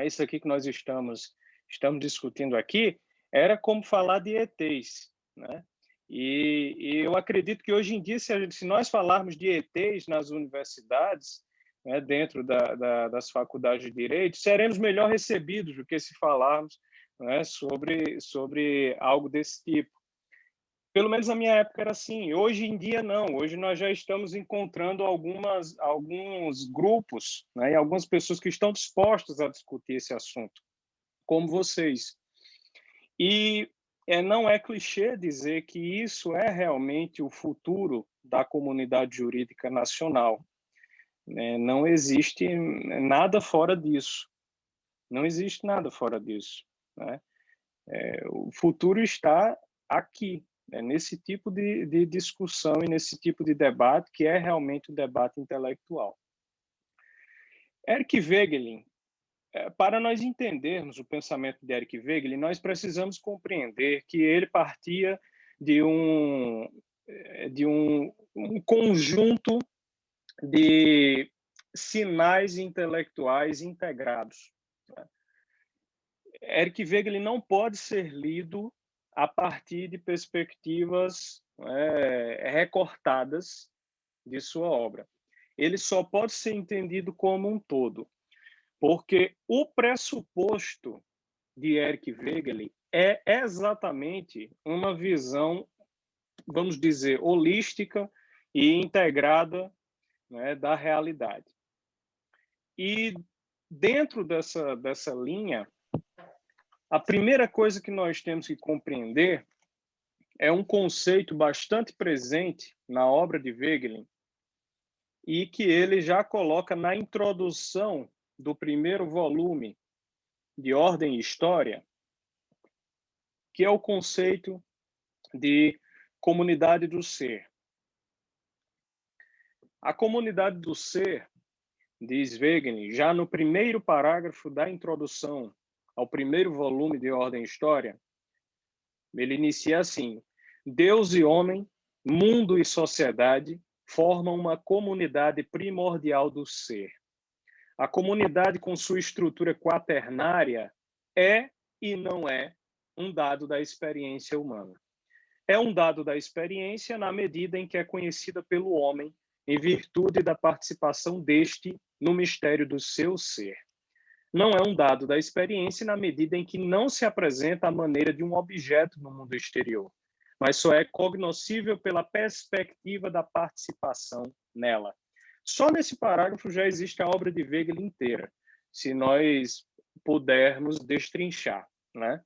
S2: isso aqui que nós estamos discutindo aqui, era como falar de ETs, né? E eu acredito que hoje em dia, se nós falarmos de ETs nas universidades, né, dentro das faculdades de direito, seremos melhor recebidos do que se falarmos, né, sobre algo desse tipo. Pelo menos na minha época era assim. Hoje em dia, não. Hoje nós já estamos encontrando alguns grupos, né, e algumas pessoas que estão dispostas a discutir esse assunto, como vocês. E não é clichê dizer que isso é realmente o futuro da comunidade jurídica nacional. Não existe nada fora disso. Não existe nada fora disso, né? O futuro está aqui, nesse tipo de discussão e nesse tipo de debate, que é realmente o debate intelectual. Eric Wegelin, para nós entendermos o pensamento de Eric Wegelin, nós precisamos compreender que ele partia de um conjunto de sinais intelectuais integrados. Eric Wegelin não pode ser lido a partir de perspectivas recortadas de sua obra. Ele só pode ser entendido como um todo, porque o pressuposto de Eric Wegelin é exatamente uma visão, vamos dizer, holística e integrada, né, da realidade. E dentro dessa linha, a primeira coisa que nós temos que compreender é um conceito bastante presente na obra de Wegelin e que ele já coloca na introdução do primeiro volume de Ordem e História, que é o conceito de comunidade do ser. A comunidade do ser, diz Wegelin, já no primeiro parágrafo da introdução ao primeiro volume de Ordem e História, ele inicia assim: Deus e homem, mundo e sociedade formam uma comunidade primordial do ser. A comunidade, com sua estrutura quaternária, é e não é um dado da experiência humana. É um dado da experiência na medida em que é conhecida pelo homem, em virtude da participação deste no mistério do seu ser. Não é um dado da experiência na medida em que não se apresenta à maneira de um objeto no mundo exterior, mas só é cognoscível pela perspectiva da participação nela. Só nesse parágrafo já existe a obra de Wegelin inteira, se nós pudermos destrinchar, né?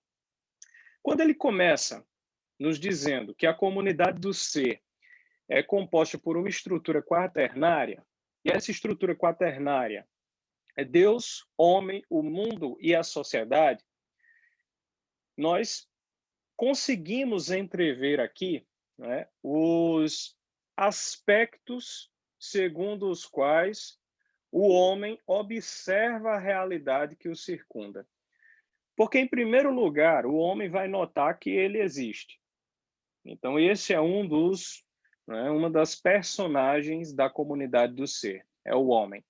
S2: Quando ele começa nos dizendo que a comunidade do ser é composta por uma estrutura quaternária, e essa estrutura quaternária é Deus, homem, o mundo e a sociedade, nós conseguimos entrever aqui, né, os aspectos segundo os quais o homem observa a realidade que o circunda. Porque, em primeiro lugar, o homem vai notar que ele existe. Então, esse é uma das personagens da comunidade do ser, é o homem.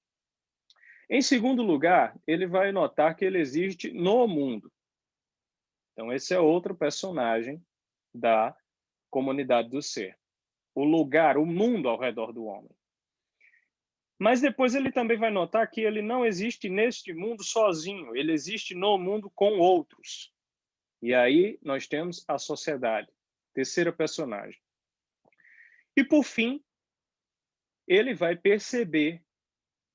S2: Em segundo lugar, ele vai notar que ele existe no mundo. Então, esse é outro personagem da comunidade do ser. O lugar, o mundo ao redor do homem. Mas depois ele também vai notar que ele não existe neste mundo sozinho, ele existe no mundo com outros. E aí nós temos a sociedade, terceira personagem. E por fim, ele vai perceber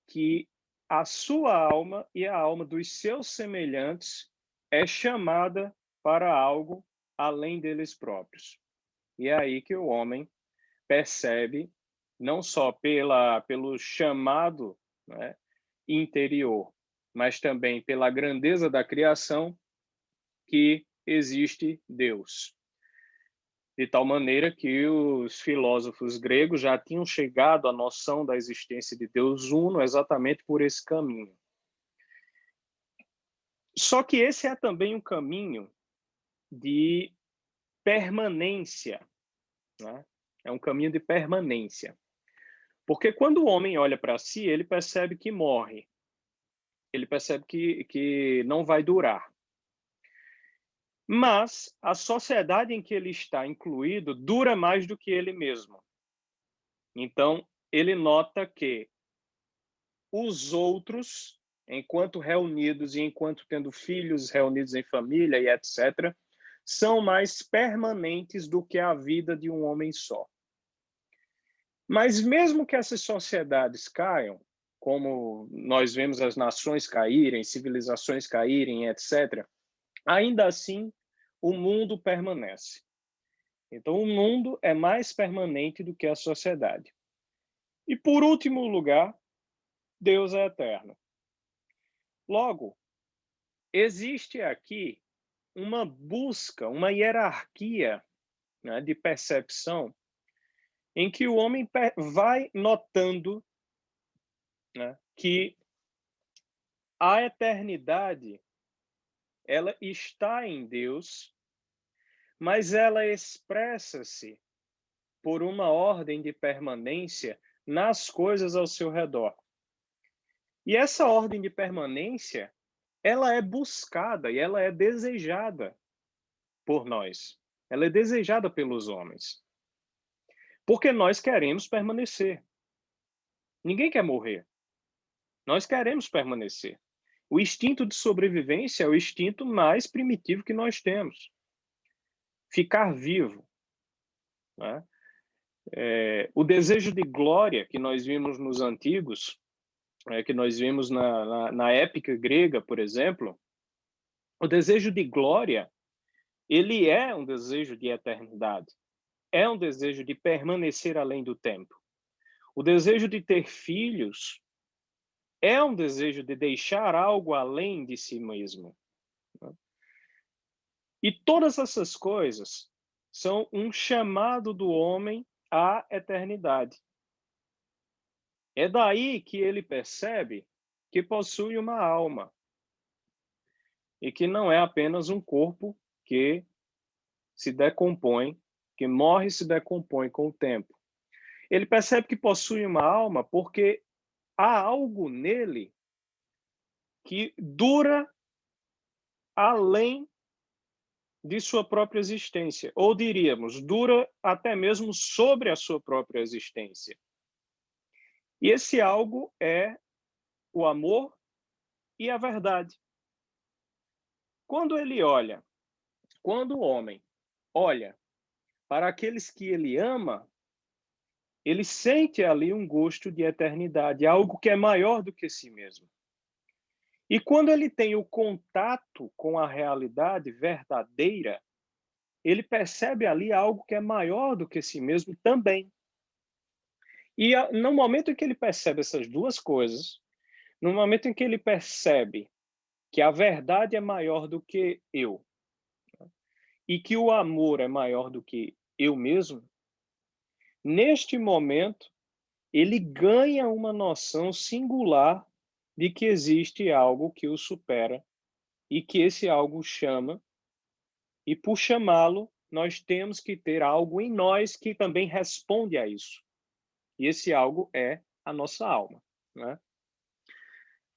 S2: que a sua alma e a alma dos seus semelhantes é chamada para algo além deles próprios. E é aí que o homem percebe, não só pelo chamado, né, interior, mas também pela grandeza da criação, que existe Deus. De tal maneira que os filósofos gregos já tinham chegado à noção da existência de Deus uno exatamente por esse caminho. Só que esse é também um caminho de permanência, né? É um caminho de permanência. Porque quando o homem olha para si, ele percebe que morre. Ele percebe que não vai durar. Mas a sociedade em que ele está incluído dura mais do que ele mesmo. Então, ele nota que os outros, enquanto reunidos e enquanto tendo filhos reunidos em família e etc., são mais permanentes do que a vida de um homem só. Mas mesmo que essas sociedades caiam, como nós vemos as nações caírem, civilizações caírem, etc., ainda assim, o mundo permanece. Então, o mundo é mais permanente do que a sociedade. E, por último lugar, Deus é eterno. Logo, existe aqui uma busca, uma hierarquia, né, de percepção em que o homem vai notando, né, que a eternidade ela está em Deus, mas ela expressa-se por uma ordem de permanência nas coisas ao seu redor. E essa ordem de permanência, ela é buscada e ela é desejada por nós. Ela é desejada pelos homens. Porque nós queremos permanecer. Ninguém quer morrer. Nós queremos permanecer. O instinto de sobrevivência é o instinto mais primitivo que nós temos. Ficar vivo, né? O desejo de glória que nós vimos nos antigos, que nós vimos na épica grega, por exemplo, o desejo de glória, ele é um desejo de eternidade, é um desejo de permanecer além do tempo. O desejo de ter filhos é um desejo de deixar algo além de si mesmo. E todas essas coisas são um chamado do homem à eternidade. É daí que ele percebe que possui uma alma e que não é apenas um corpo que se decompõe, que morre e se decompõe com o tempo. Ele percebe que possui uma alma porque há algo nele que dura além de sua própria existência, ou diríamos, dura até mesmo sobre a sua própria existência. E esse algo é o amor e a verdade. Quando o homem olha para aqueles que ele ama, ele sente ali um gosto de eternidade, algo que é maior do que si mesmo. E quando ele tem o contato com a realidade verdadeira, ele percebe ali algo que é maior do que si mesmo também. E no momento em que ele percebe essas duas coisas, no momento em que ele percebe que a verdade é maior do que eu, e que o amor é maior do que eu mesmo, neste momento, ele ganha uma noção singular de que existe algo que o supera e que esse algo chama, e por chamá-lo, nós temos que ter algo em nós que também responde a isso. E esse algo é a nossa alma, né?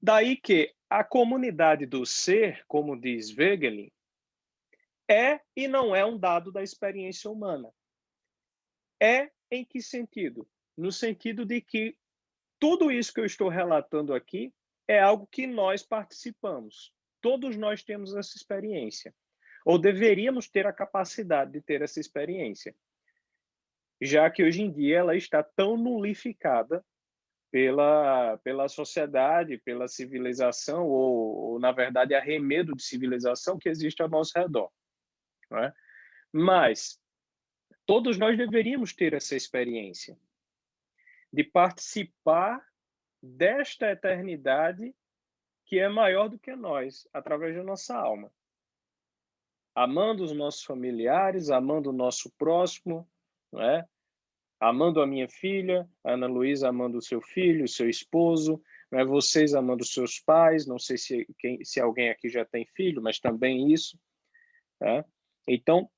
S2: Daí que a comunidade do ser, como diz Wegelin, é e não é um dado da experiência humana. É em que sentido? No sentido de que tudo isso que eu estou relatando aqui é algo que nós participamos. Todos nós temos essa experiência. Ou deveríamos ter a capacidade de ter essa experiência. Já que hoje em dia ela está tão nulificada pela sociedade, pela civilização, ou, na verdade, arremedo de civilização que existe ao nosso redor. Não é? Mas todos nós deveríamos ter essa experiência de participar desta eternidade que é maior do que nós, através da nossa alma. Amando os nossos familiares, amando o nosso próximo, não é? Amando a minha filha, a Ana Luísa amando o seu filho, o seu esposo, não é? Vocês amando os seus pais, não sei se alguém aqui já tem filho, mas também isso. Tá? Então,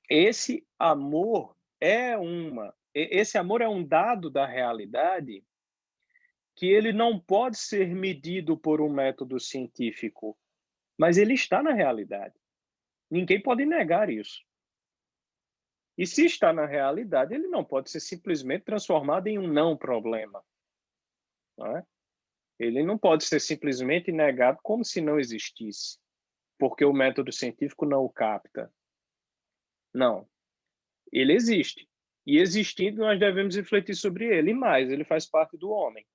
S2: esse amor esse amor é um dado da realidade que ele não pode ser medido por um método científico, mas ele está na realidade. Ninguém pode negar isso. E se está na realidade, ele não pode ser simplesmente transformado em um não problema. Não é? Ele não pode ser simplesmente negado como se não existisse, porque o método científico não o capta. Não. Ele existe. E existindo, nós devemos refletir sobre ele. E mais, ele faz parte do homem.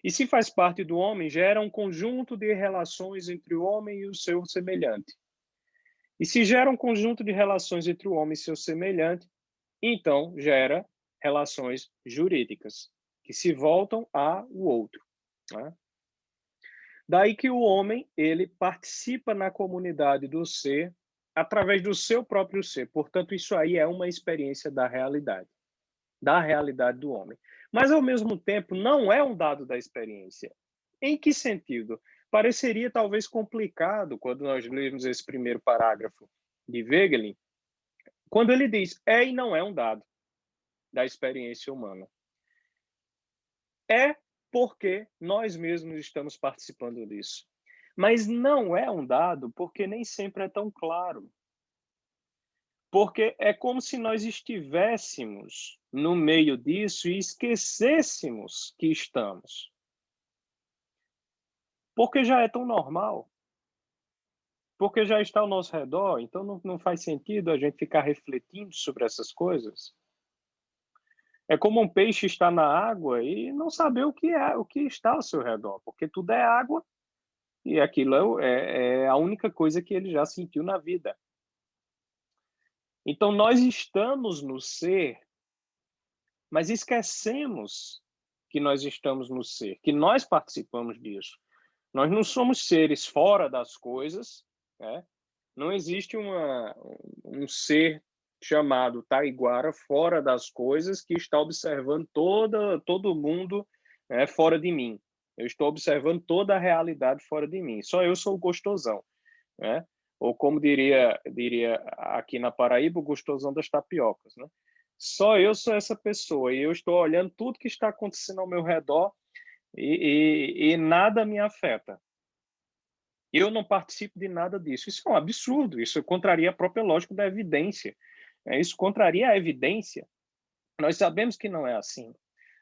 S2: E se faz parte do homem, gera um conjunto de relações entre o homem e o seu semelhante. E se gera um conjunto de relações entre o homem e seu semelhante, então gera relações jurídicas, que se voltam ao outro. Né? Daí que o homem, ele participa na comunidade do ser através do seu próprio ser. Portanto, isso aí é uma experiência da realidade do homem. Mas, ao mesmo tempo, não é um dado da experiência. Em que sentido? Pareceria talvez complicado quando nós lemos esse primeiro parágrafo de Wegelin, quando ele diz é e não é um dado da experiência humana. É porque nós mesmos estamos participando disso. Mas não é um dado porque nem sempre é tão claro. Porque é como se nós estivéssemos no meio disso e esquecêssemos que estamos. Porque já é tão normal. Porque já está ao nosso redor, então não faz sentido a gente ficar refletindo sobre essas coisas. É como um peixe estar na água e não saber o que está ao seu redor, porque tudo é água e aquilo é a única coisa que ele já sentiu na vida. Então, nós estamos no ser, mas esquecemos que nós estamos no ser, que nós participamos disso. Nós não somos seres fora das coisas, né? Não existe um ser chamado Taiguara fora das coisas que está observando todo mundo, né, fora de mim. Eu estou observando toda a realidade fora de mim. Só eu sou o gostosão, né? Ou como diria aqui na Paraíba, o gostosão das tapiocas, né? Só eu sou essa pessoa e eu estou olhando tudo que está acontecendo ao meu redor e nada me afeta. Eu não participo de nada disso. Isso é um absurdo. Isso contraria a própria lógica da evidência. Isso contraria a evidência. Nós sabemos que não é assim.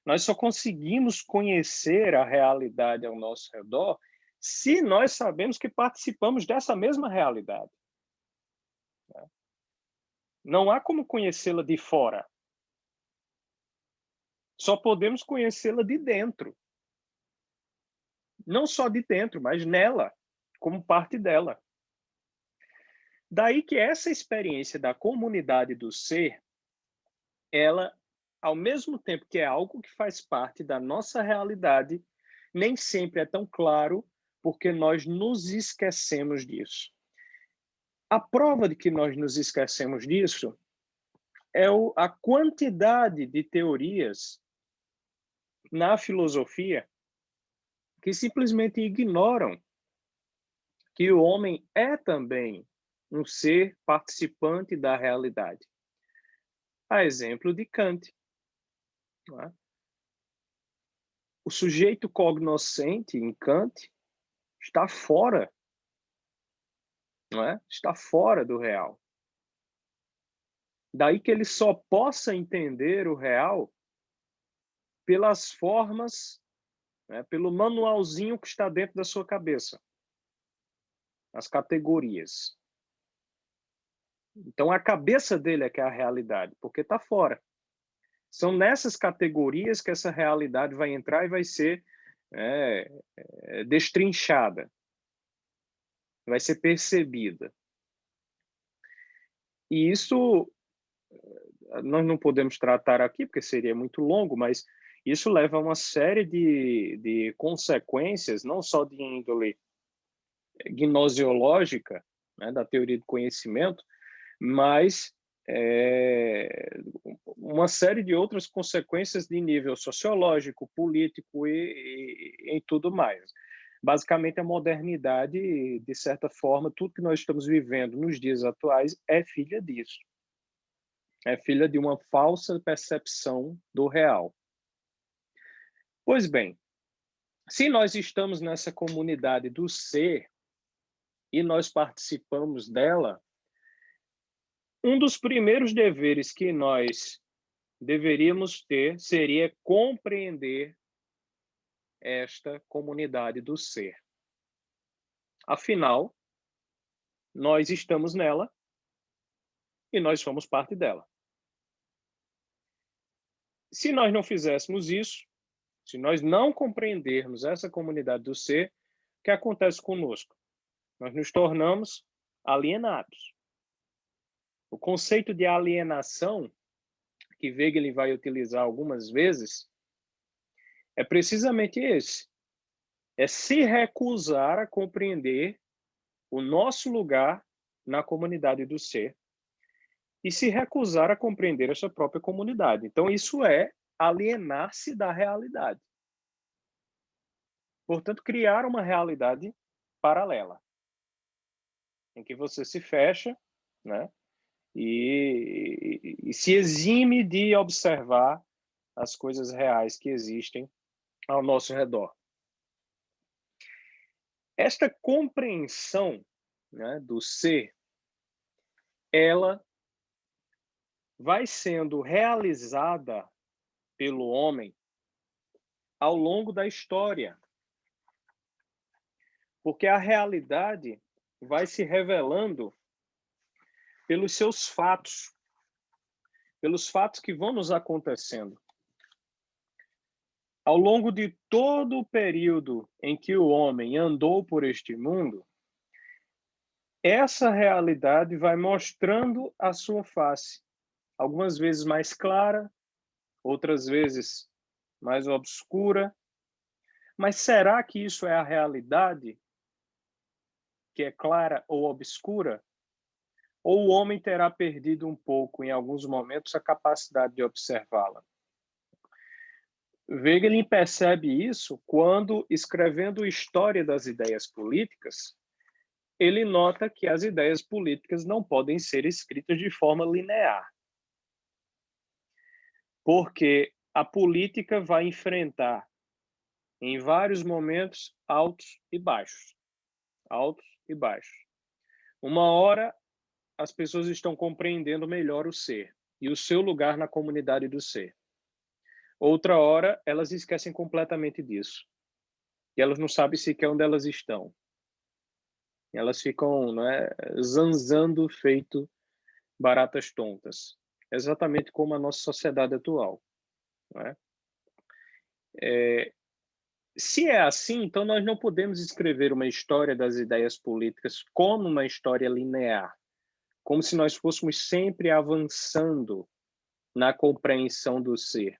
S2: Nós só conseguimos conhecer a realidade ao nosso redor se nós sabemos que participamos dessa mesma realidade. Não há como conhecê-la de fora. Só podemos conhecê-la de dentro. Não só de dentro, mas nela, como parte dela. Daí que essa experiência da comunidade do ser, ela, ao mesmo tempo que é algo que faz parte da nossa realidade, nem sempre é tão claro, porque nós nos esquecemos disso. A prova de que nós nos esquecemos disso é a quantidade de teorias na filosofia que simplesmente ignoram que o homem é também um ser participante da realidade. A exemplo de Kant. Não é? O sujeito cognoscente em Kant está fora, não é? Está fora do real. Daí que ele só possa entender o real pelas formas, né, pelo manualzinho que está dentro da sua cabeça, as categorias. Então a cabeça dele é que é a realidade, porque está fora. São nessas categorias que essa realidade vai entrar e vai ser destrinchada, vai ser percebida. E isso nós não podemos tratar aqui, porque seria muito longo, mas isso leva a uma série de consequências, não só de índole gnosiológica, né, da teoria do conhecimento, mas uma série de outras consequências de nível sociológico, político e em tudo mais. Basicamente, a modernidade, de certa forma, tudo que nós estamos vivendo nos dias atuais é filha disso. É filha de uma falsa percepção do real. Pois bem, se nós estamos nessa comunidade do ser e nós participamos dela, um dos primeiros deveres que nós deveríamos ter seria compreender esta comunidade do ser. Afinal, nós estamos nela e nós somos parte dela. Se nós não fizéssemos isso, se nós não compreendermos essa comunidade do ser, o que acontece conosco? Nós nos tornamos alienados. O conceito de alienação, que Wegelin vai utilizar algumas vezes, é precisamente esse. É se recusar a compreender o nosso lugar na comunidade do ser e se recusar a compreender essa própria comunidade. Então, isso é alienar-se da realidade. Portanto, criar uma realidade paralela, em que você se fecha, né, e se exime de observar as coisas reais que existem ao nosso redor. Esta compreensão, né, do ser, ela vai sendo realizada pelo homem ao longo da história. Porque a realidade vai se revelando pelos seus fatos, pelos fatos que vão nos acontecendo. Ao longo de todo o período em que o homem andou por este mundo, essa realidade vai mostrando a sua face, algumas vezes mais clara, outras vezes mais obscura. Mas será que isso é a realidade, que é clara ou obscura? Ou o homem terá perdido um pouco, em alguns momentos, a capacidade de observá-la? Wegelin percebe isso quando, escrevendo História das Ideias Políticas, ele nota que as ideias políticas não podem ser escritas de forma linear. Porque a política vai enfrentar, em vários momentos, altos e baixos. Altos e baixos. Uma hora, as pessoas estão compreendendo melhor o ser e o seu lugar na comunidade do ser. Outra hora, elas esquecem completamente disso. E elas não sabem sequer onde elas estão. Elas ficam, zanzando feito baratas tontas. Exatamente como a nossa sociedade atual. Se é assim, então nós não podemos escrever uma história das ideias políticas como uma história linear, como se nós fôssemos sempre avançando na compreensão do ser.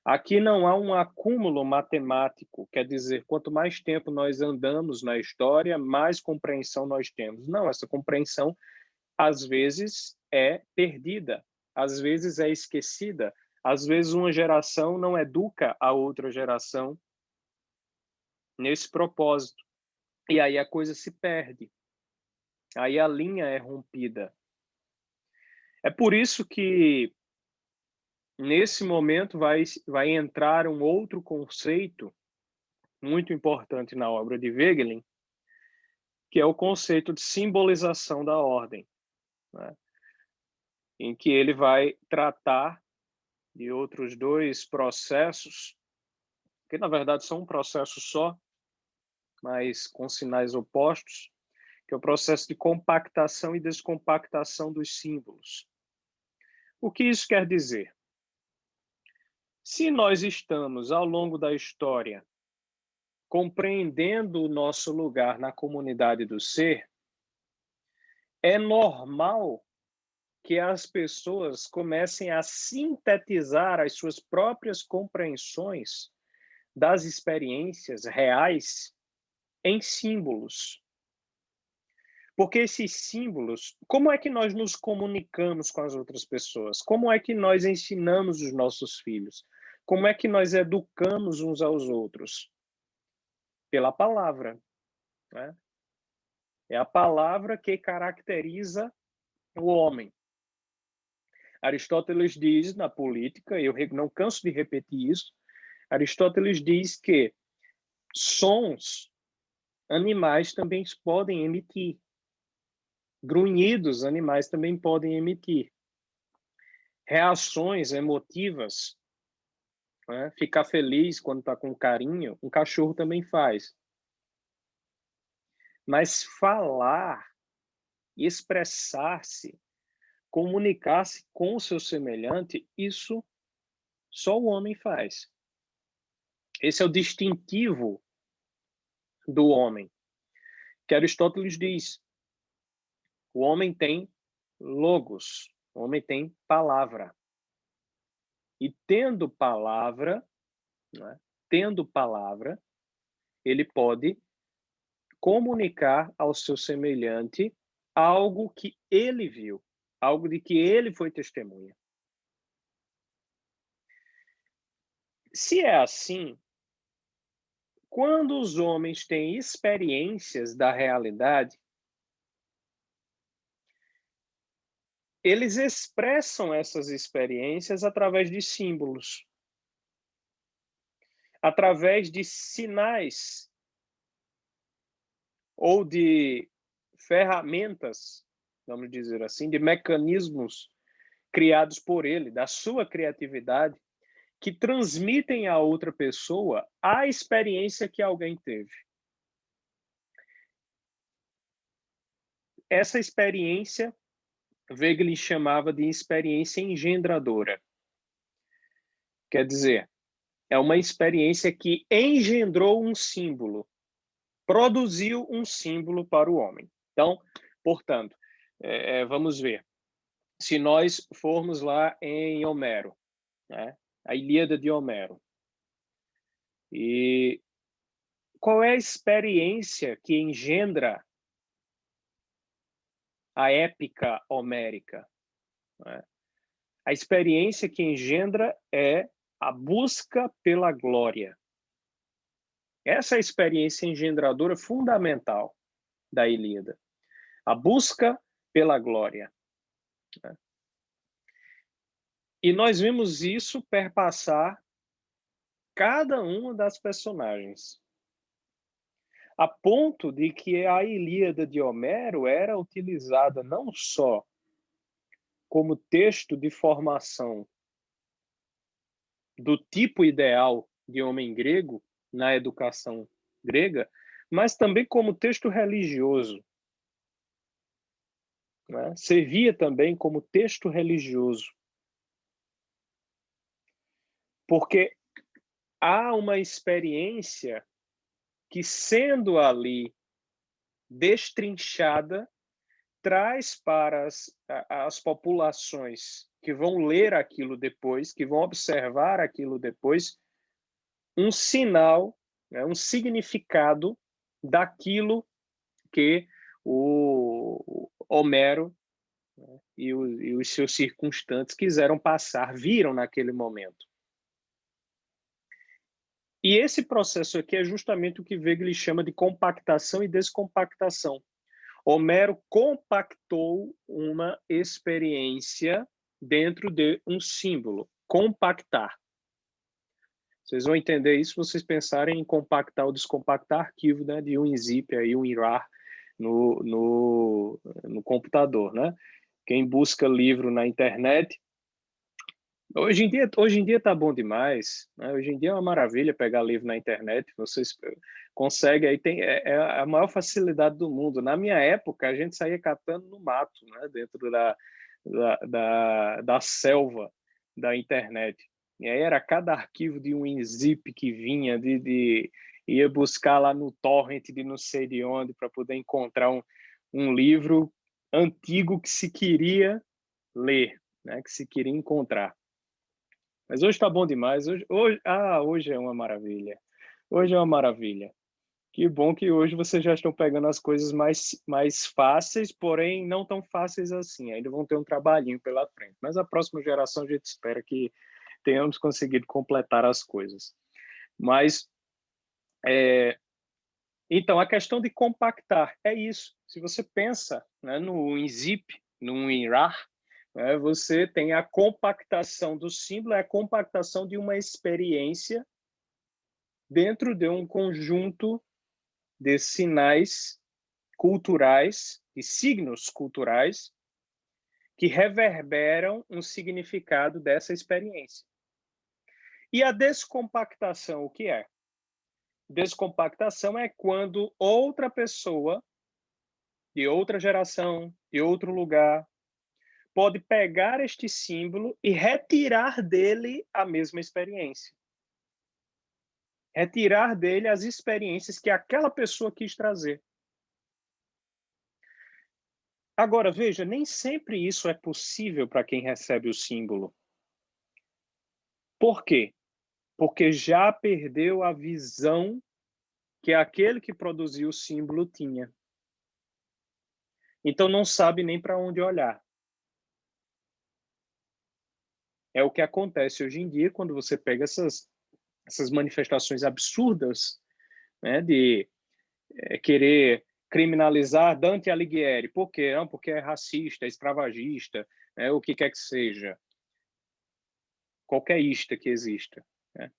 S2: Aqui não há um acúmulo matemático, quer dizer, quanto mais tempo nós andamos na história, mais compreensão nós temos. Não, essa compreensão, às vezes, é perdida, às vezes é esquecida, às vezes uma geração não educa a outra geração nesse propósito. E aí a coisa se perde. Aí a linha é rompida. É por isso que, nesse momento, vai entrar um outro conceito muito importante na obra de Wegelin, que é o conceito de simbolização da ordem, né? Em que ele vai tratar de outros dois processos, que na verdade são um processo só, mas com sinais opostos, que é o processo de compactação e descompactação dos símbolos. O que isso quer dizer? Se nós estamos, ao longo da história, compreendendo o nosso lugar na comunidade do ser, é normal que as pessoas comecem a sintetizar as suas próprias compreensões das experiências reais em símbolos. Porque esses símbolos, como é que nós nos comunicamos com as outras pessoas? Como é que nós ensinamos os nossos filhos? Como é que nós educamos uns aos outros? Pela palavra, né? É a palavra que caracteriza o homem. Aristóteles diz na Política, eu não canso de repetir isso, Aristóteles diz que sons animais também podem emitir. Grunhidos animais também podem emitir. Reações emotivas, né? Ficar feliz quando está com carinho, um cachorro também faz. Mas falar, expressar-se, comunicar-se com o seu semelhante, isso só o homem faz. Esse é o distintivo do homem. Que Aristóteles diz, o homem tem logos, o homem tem palavra. E tendo palavra, né, ele pode comunicar ao seu semelhante algo que ele viu, algo de que ele foi testemunha. Se é assim, quando os homens têm experiências da realidade, eles expressam essas experiências através de símbolos, através de sinais ou de ferramentas, vamos dizer assim, de mecanismos criados por ele, da sua criatividade, que transmitem a outra pessoa a experiência que alguém teve. Essa experiência, Wegelin chamava de experiência engendradora. Quer dizer, é uma experiência que engendrou um símbolo, produziu um símbolo para o homem. Então, portanto, vamos ver. Se nós formos lá em Homero, né? A Ilíada de Homero. E qual é a experiência que engendra a épica homérica? Né? A experiência que engendra é a busca pela glória. Essa é a experiência engendradora fundamental da Ilíada. A busca pela glória. Né? E nós vimos isso perpassar cada uma das personagens. A ponto de que a Ilíada de Homero era utilizada não só como texto de formação do tipo ideal de homem grego na educação grega, mas também como texto religioso. Né? Servia também como texto religioso. Porque há uma experiência que, sendo ali destrinchada, traz para as populações que vão ler aquilo depois, que vão observar aquilo depois, um sinal, né, um significado daquilo que o Homero, né, e os seus circunstantes quiseram passar, viram naquele momento. E esse processo aqui é justamente o que Wegelin chama de compactação e descompactação. Homero compactou uma experiência dentro de um símbolo, compactar. Vocês vão entender isso se vocês pensarem em compactar ou descompactar arquivo, né, de um zip e um IRAR no computador. Né? Quem busca livro na internet, hoje em dia tá bom demais, né? Hoje em dia é uma maravilha pegar livro na internet, vocês conseguem, aí é a maior facilidade do mundo. Na minha época, a gente saía catando no mato, né? Dentro da selva da internet. E aí era cada arquivo de um WinZip que vinha, ia buscar lá no torrent de não sei de onde para poder encontrar um livro antigo que se queria ler, né? Que se queria encontrar. Mas hoje está bom demais. Hoje é uma maravilha. Hoje é uma maravilha. Que bom que hoje vocês já estão pegando as coisas mais fáceis, porém não tão fáceis assim. Ainda vão ter um trabalhinho pela frente. Mas a próxima geração a gente espera que tenhamos conseguido completar as coisas. Mas, então, a questão de compactar é isso. Se você pensa, né, no WinZip, no WinRAR, né, você tem a compactação do símbolo, é a compactação de uma experiência dentro de um conjunto de sinais culturais e signos culturais que reverberam um significado dessa experiência. E a descompactação, o que é? Descompactação é quando outra pessoa, de outra geração, de outro lugar, pode pegar este símbolo e retirar dele a mesma experiência. Retirar dele as experiências que aquela pessoa quis trazer. Agora, veja, nem sempre isso é possível para quem recebe o símbolo. Por quê? Porque já perdeu a visão que aquele que produziu o símbolo tinha. Então não sabe nem para onde olhar. É o que acontece hoje em dia quando você pega essas manifestações absurdas, né, de querer criminalizar Dante Alighieri. Por quê? Não, porque é racista, é escravagista, né, o que quer que seja. Qualquer ista que exista. Né?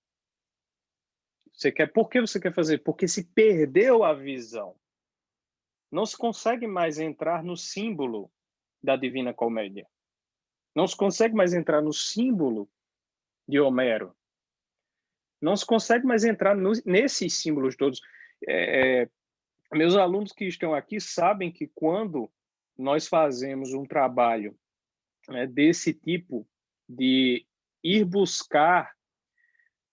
S2: Por que você quer fazer? Porque se perdeu a visão. Não se consegue mais entrar no símbolo da Divina Comédia. Não se consegue mais entrar no símbolo de Homero. Não se consegue mais entrar nesses símbolos todos. Meus alunos que estão aqui sabem que quando nós fazemos um trabalho, né, desse tipo, de ir buscar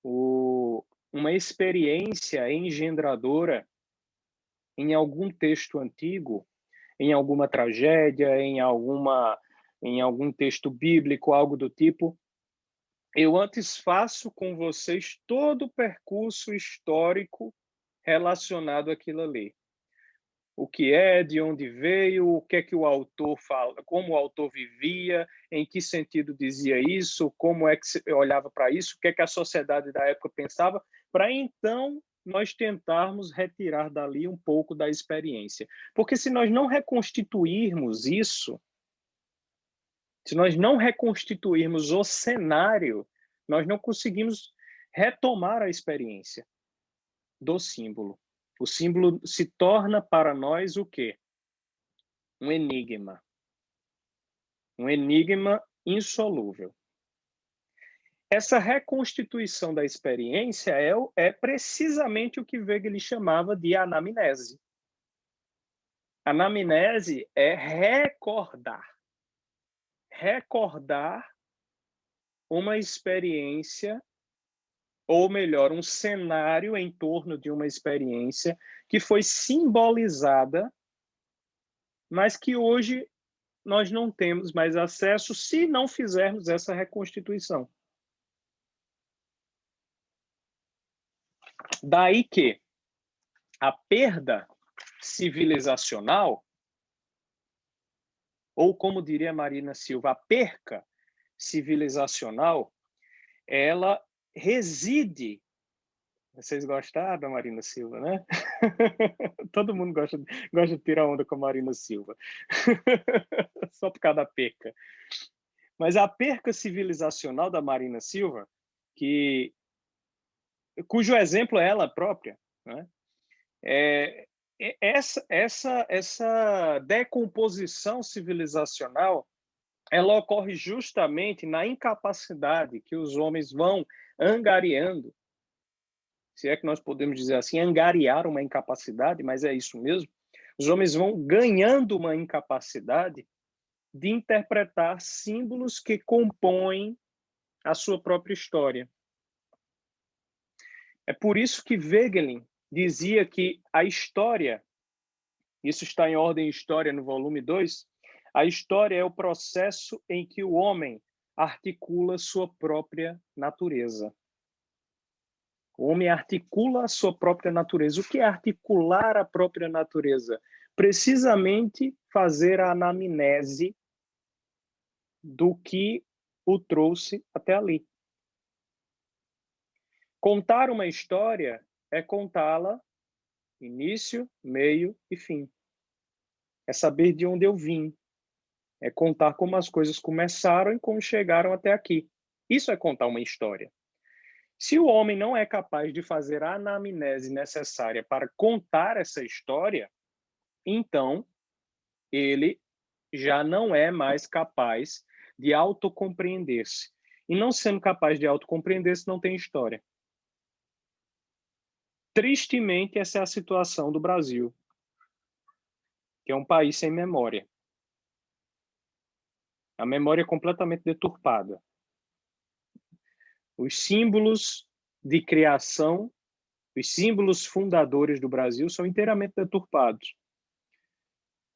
S2: uma experiência engendradora em algum texto antigo, em alguma tragédia, em algum texto bíblico, algo do tipo, eu antes faço com vocês todo o percurso histórico relacionado àquilo ali. O que é, de onde veio, o que é que o autor fala, como o autor vivia, em que sentido dizia isso, como é que se olhava para isso, o que é que a sociedade da época pensava, para então nós tentarmos retirar dali um pouco da experiência. Porque se nós não reconstituirmos isso, se nós não reconstituirmos o cenário, nós não conseguimos retomar a experiência do símbolo. O símbolo se torna para nós o quê? Um enigma. Um enigma insolúvel. Essa reconstituição da experiência é precisamente o que Wegener chamava de anamnese. Anamnese é recordar. Recordar uma experiência, ou melhor, um cenário em torno de uma experiência que foi simbolizada, mas que hoje nós não temos mais acesso se não fizermos essa reconstituição. Daí que a perda civilizacional, ou como diria Marina Silva, a perca civilizacional, ela reside. Vocês gostaram da Marina Silva, né? Todo mundo gosta de tirar onda com a Marina Silva. Só por causa da perca. Mas a perca civilizacional da Marina Silva, cujo exemplo é ela própria, né? Essa decomposição civilizacional, ela ocorre justamente na incapacidade que os homens vão angariando, se é que nós podemos dizer assim, angariar uma incapacidade, mas é isso mesmo. Os homens vão ganhando uma incapacidade de interpretar símbolos que compõem a sua própria história. É por isso que Wegelin dizia que a história, isso está em Ordem e História no volume 2, a história é o processo em que o homem articula sua própria natureza. O homem articula a sua própria natureza. O que é articular a própria natureza? Precisamente fazer a anamnese do que o trouxe até ali. Contar uma história é contá-la início, meio e fim. É saber de onde eu vim. É contar como as coisas começaram e como chegaram até aqui. Isso é contar uma história. Se o homem não é capaz de fazer a anamnese necessária para contar essa história, então ele já não é mais capaz de autocompreender-se. E não sendo capaz de autocompreender-se, não tem história. Tristemente, essa é a situação do Brasil, que é um país sem memória. A memória é completamente deturpada. Os símbolos de criação, os símbolos fundadores do Brasil são inteiramente deturpados.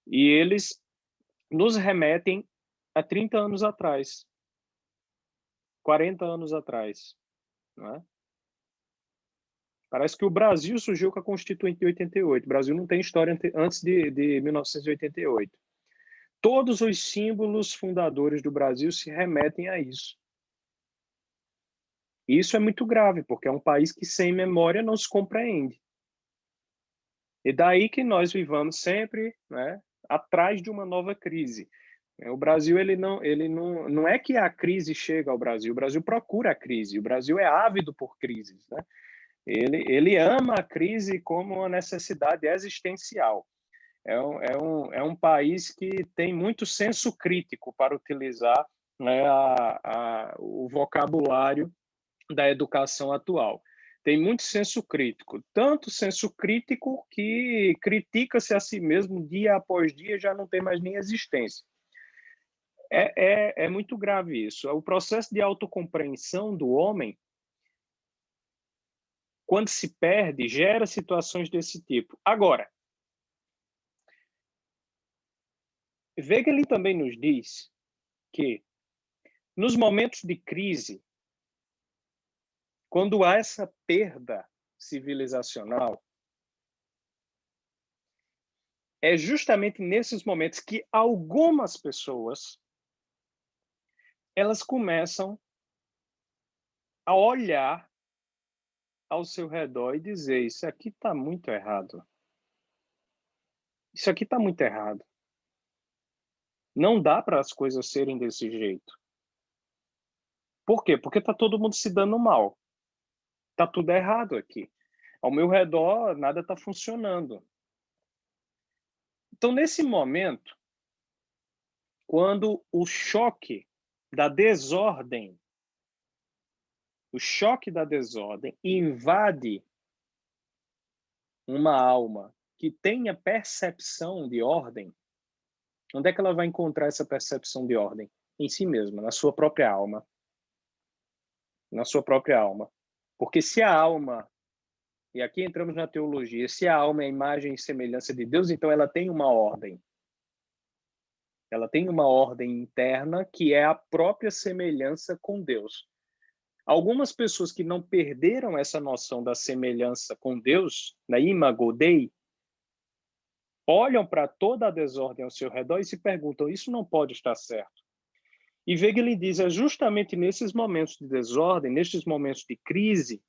S2: E eles nos remetem a 30 anos atrás, 40 anos atrás. Não é? Parece que o Brasil surgiu com a Constituinte de 88. O Brasil não tem história antes de 1988. Todos os símbolos fundadores do Brasil se remetem a isso. E isso é muito grave, porque é um país que sem memória não se compreende. E daí que nós vivamos sempre, né, atrás de uma nova crise. O Brasil ele não é que a crise chega ao Brasil, o Brasil procura a crise, o Brasil é ávido por crises, né? Ele ama a crise como uma necessidade existencial. É um país que tem muito senso crítico para utilizar, né, o vocabulário da educação atual. Tem muito senso crítico, tanto senso crítico que critica-se a si mesmo dia após dia, já não tem mais nem existência. É muito grave isso. O processo de autocompreensão do homem, quando se perde, gera situações desse tipo. Agora, Wegelin também nos diz que, nos momentos de crise, quando há essa perda civilizacional, é justamente nesses momentos que algumas pessoas elas começam a olhar ao seu redor e dizer: isso aqui está muito errado. Isso aqui está muito errado. Não dá para as coisas serem desse jeito. Por quê? Porque está todo mundo se dando mal. Está tudo errado aqui. Ao meu redor, nada está funcionando. Então, nesse momento, quando o choque da desordem, invade uma alma que tenha percepção de ordem, onde é que ela vai encontrar essa percepção de ordem? Em si mesma, na sua própria alma. Na sua própria alma. Porque se a alma, e aqui entramos na teologia, se a alma é a imagem e semelhança de Deus, então ela tem uma ordem. Ela tem uma ordem interna que é a própria semelhança com Deus. Algumas pessoas que não perderam essa noção da semelhança com Deus, na imago Dei, olham para toda a desordem ao seu redor e se perguntam: isso não pode estar certo. E Wegelin diz: é justamente nesses momentos de desordem, nesses momentos de crise,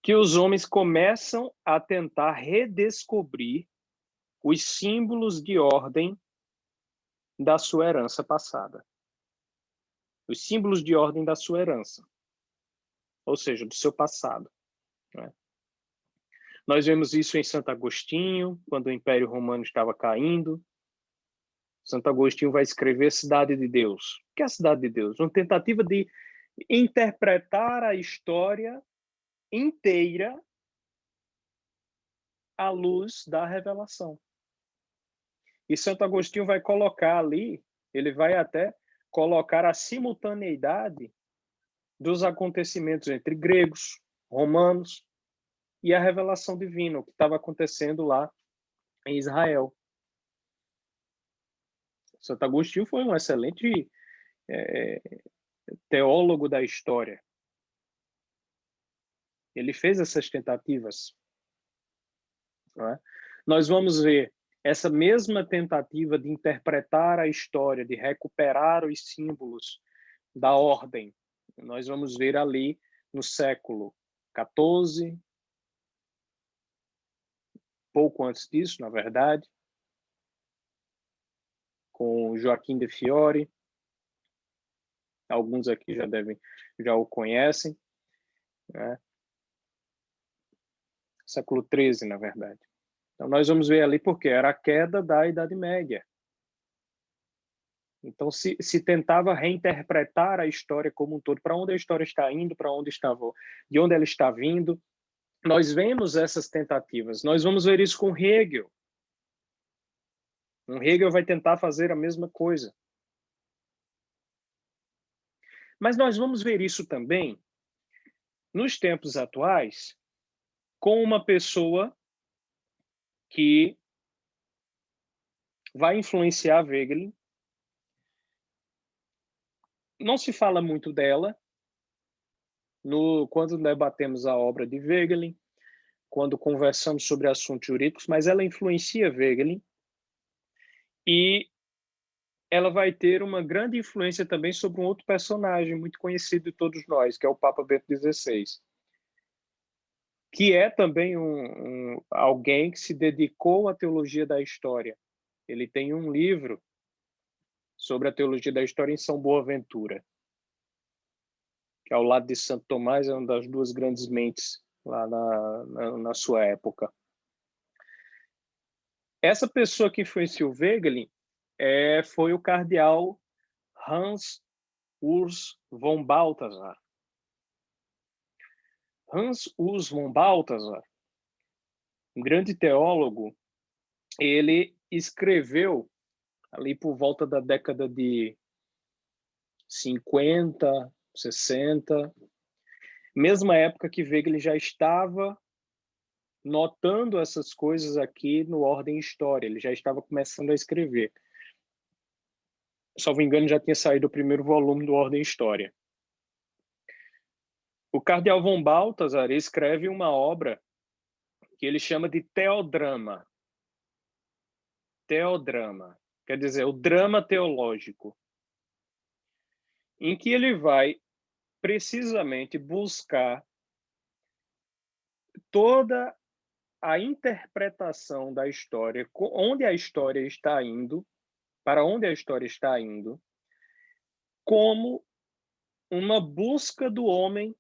S2: que os homens começam a tentar redescobrir os símbolos de ordem da sua herança passada. Os símbolos de ordem da sua herança. Ou seja, do seu passado. Né? Nós vemos isso em Santo Agostinho, quando o Império Romano estava caindo. Santo Agostinho vai escrever Cidade de Deus. O que é a Cidade de Deus? Uma tentativa de interpretar a história inteira à luz da revelação. E Santo Agostinho vai colocar ali, ele vai até colocar a simultaneidade dos acontecimentos entre gregos, romanos e a revelação divina, o que estava acontecendo lá em Israel. Santo Agostinho foi um excelente teólogo da história. Ele fez essas tentativas. Não é? Nós vamos ver essa mesma tentativa de interpretar a história, de recuperar os símbolos da ordem. Nós vamos ver ali no século XIV, pouco antes disso, na verdade, com Joaquim de Fiore. Alguns aqui já o conhecem, né? Século XIII, na verdade. Então, nós vamos ver ali porque era a queda da Idade Média. Então, se tentava reinterpretar a história como um todo, para onde a história está indo, de onde ela está vindo. Nós vemos essas tentativas. Nós vamos ver isso com Hegel. Hegel vai tentar fazer a mesma coisa. Mas nós vamos ver isso também nos tempos atuais com uma pessoa que vai influenciar Wegelin. Não se fala muito dela quando debatemos a obra de Wegelin, quando conversamos sobre assuntos jurídicos, mas ela influencia Wegelin e ela vai ter uma grande influência também sobre um outro personagem muito conhecido de todos nós, que é o Papa Bento XVI, que é também alguém que se dedicou à teologia da história. Ele tem um livro sobre a teologia da história em São Boaventura, que ao lado de Santo Tomás é uma das duas grandes mentes lá na sua época. Essa pessoa que influenciou Wegelin foi o cardeal Hans Urs von Balthasar. Hans Urs von Balthasar, um grande teólogo, ele escreveu ali por volta da década de 50, 60, mesma época que Wegelin já estava notando essas coisas aqui no Ordem e História, ele já estava começando a escrever. Salvo engano, já tinha saído o primeiro volume do Ordem e História. O cardeal von Balthasar escreve uma obra que ele chama de Teodrama. Teodrama, quer dizer, o drama teológico, em que ele vai precisamente buscar toda a interpretação da história, onde a história está indo, para onde a história está indo, como uma busca do homem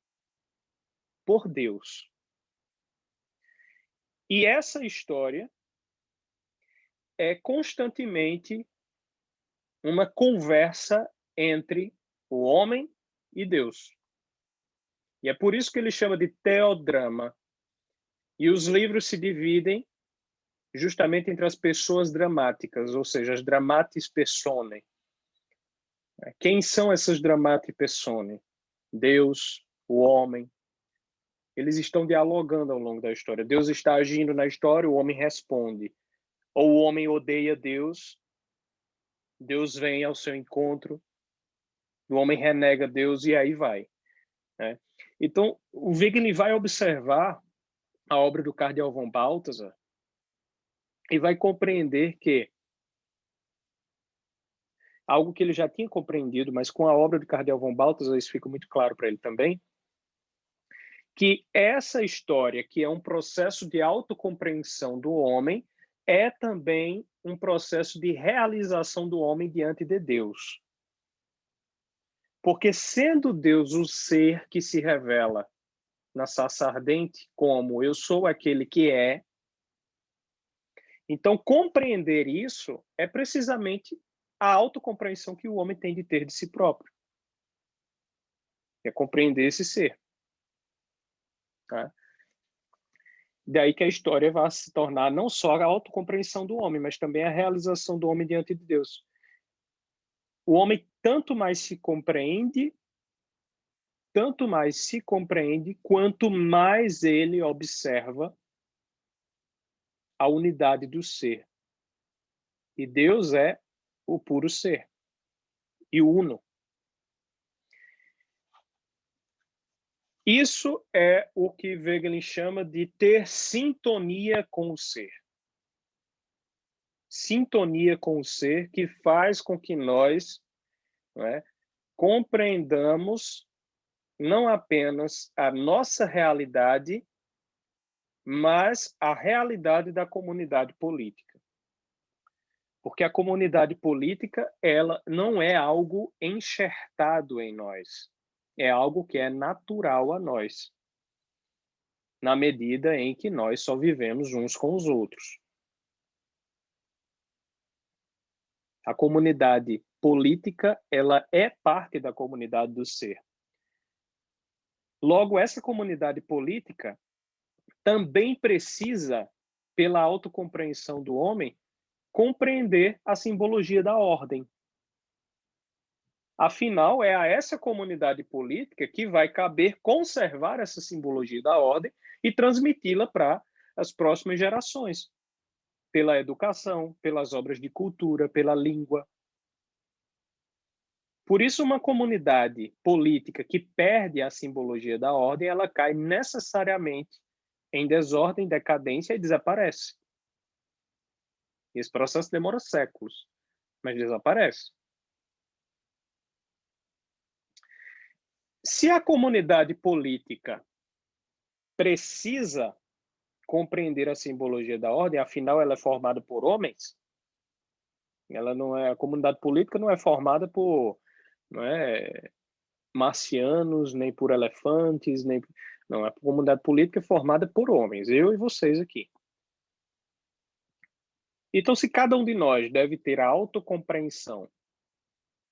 S2: por Deus. E essa história é constantemente uma conversa entre o homem e Deus. E é por isso que ele chama de teodrama. E os livros se dividem justamente entre as pessoas dramáticas, ou seja, as dramatis personae. Quem são essas dramatis personae? Deus, o homem. Eles estão dialogando ao longo da história. Deus está agindo na história, o homem responde. Ou o homem odeia Deus, Deus vem ao seu encontro, o homem renega Deus e aí vai. Né? Então, o Wegelin vai observar a obra do cardeal von Balthasar e vai compreender que algo que ele já tinha compreendido, mas com a obra do cardeal von Balthasar isso fica muito claro para ele também, que essa história, que é um processo de autocompreensão do homem, é também um processo de realização do homem diante de Deus. Porque sendo Deus o ser que se revela na sarça ardente como eu sou aquele que é, então compreender isso é precisamente a autocompreensão que o homem tem de ter de si próprio. É compreender esse ser. Tá? Daí que a história vai se tornar não só a autocompreensão do homem, mas também a realização do homem diante de Deus. O homem tanto mais se compreende tanto mais se compreende, quanto mais ele observa a unidade do ser. E Deus é o puro ser e uno. Isso é o que Wegelin chama de ter sintonia com o ser. Sintonia com o ser que faz com que nós, não é, compreendamos não apenas a nossa realidade, mas a realidade da comunidade política. Porque a comunidade política, ela não é algo enxertado em nós. É algo que é natural a nós, na medida em que nós só vivemos uns com os outros. A comunidade política, ela é parte da comunidade do ser. Logo, essa comunidade política também precisa, pela autocompreensão do homem, compreender a simbologia da ordem. Afinal, é a essa comunidade política que vai caber conservar essa simbologia da ordem e transmiti-la para as próximas gerações, pela educação, pelas obras de cultura, pela língua. Por isso, uma comunidade política que perde a simbologia da ordem, ela cai necessariamente em desordem, decadência e desaparece. Esse processo demora séculos, mas desaparece. Se a comunidade política precisa compreender a simbologia da ordem, afinal ela é formada por homens, ela não é, a comunidade política não é formada por, não é, marcianos, nem por elefantes, nem não, a comunidade política é formada por homens, eu e vocês aqui. Então, se cada um de nós deve ter a autocompreensão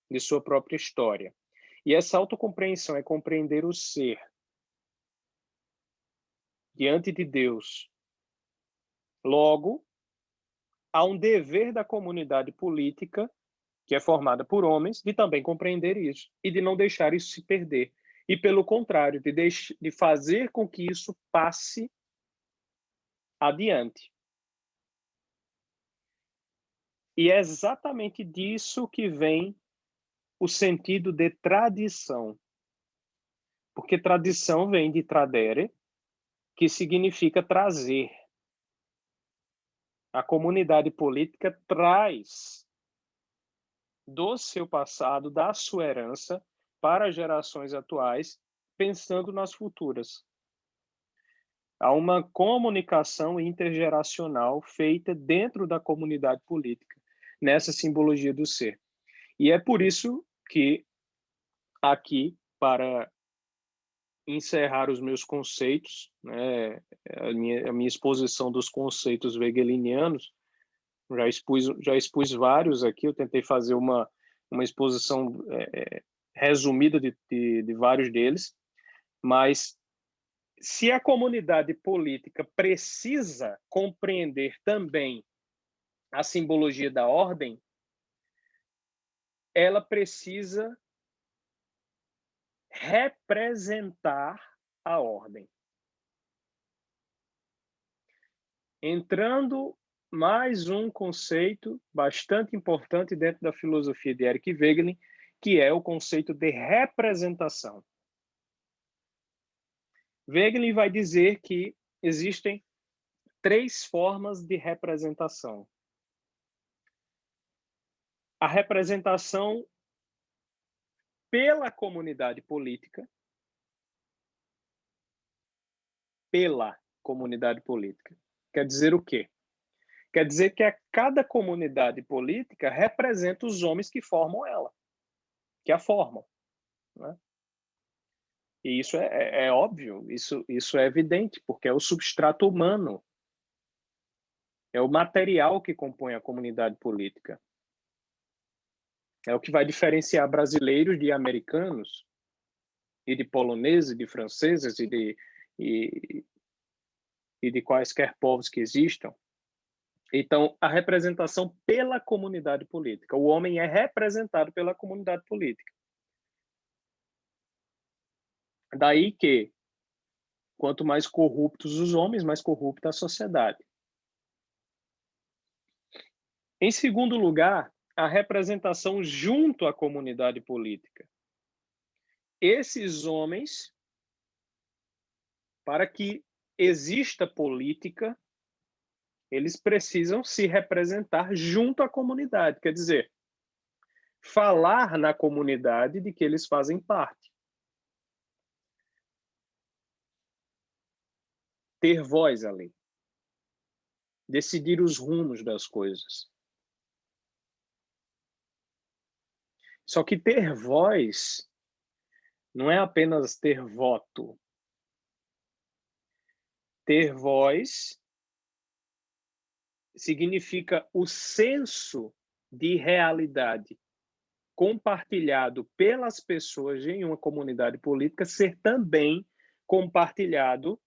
S2: de sua própria história, e essa autocompreensão é compreender o ser diante de Deus, logo, há um dever da comunidade política, que é formada por homens, de também compreender isso e de não deixar isso se perder. E, pelo contrário, de fazer com que isso passe adiante. E é exatamente disso que vem o sentido de tradição. Porque tradição vem de tradere, que significa trazer. A comunidade política traz do seu passado, da sua herança, para gerações atuais, pensando nas futuras. Há uma comunicação intergeracional feita dentro da comunidade política, nessa simbologia do ser. E é por isso que, aqui, para encerrar os meus conceitos, né, a minha exposição dos conceitos wegelinianos, já expus vários aqui, eu tentei fazer uma exposição resumida de vários deles, mas se a comunidade política precisa compreender também a simbologia da ordem, ela precisa representar a ordem. Entrando mais um conceito bastante importante dentro da filosofia de Eric Wegelin, que é o conceito de representação. Wegelin vai dizer que existem 3 formas de representação. A representação pela comunidade política, pela comunidade política. Quer dizer o quê? Quer dizer que cada comunidade política representa os homens que formam ela, que a formam, né? E isso é óbvio, isso é evidente, porque é o substrato humano, é o material que compõe a comunidade política. É o que vai diferenciar brasileiros de americanos, e de poloneses, de franceses, e de quaisquer povos que existam. Então, a representação pela comunidade política. O homem é representado pela comunidade política. Daí que, quanto mais corruptos os homens, mais corrupta a sociedade. Em segundo lugar, a representação junto à comunidade política. Esses homens, para que exista política, eles precisam se representar junto à comunidade, quer dizer, falar na comunidade de que eles fazem parte. Ter voz ali. Decidir os rumos das coisas. Só que ter voz não é apenas ter voto. Ter voz significa o senso de realidade compartilhado pelas pessoas em uma comunidade política ser também compartilhado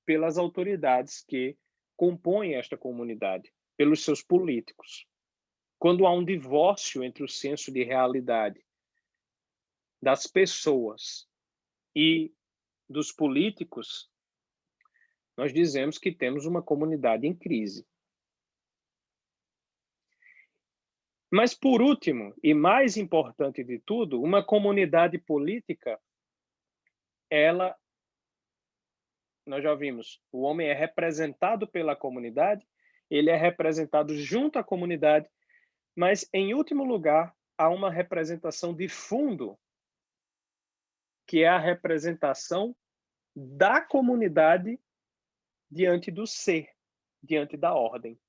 S2: pelas autoridades que compõem esta comunidade, pelos seus políticos. Quando há um divórcio entre o senso de realidade das pessoas e dos políticos, nós dizemos que temos uma comunidade em crise. Mas, por último, e mais importante de tudo, uma comunidade política, nós já vimos, o homem é representado pela comunidade, ele é representado junto à comunidade, mas, em último lugar, há uma representação de fundo, que é a representação da comunidade diante do ser, diante da ordem.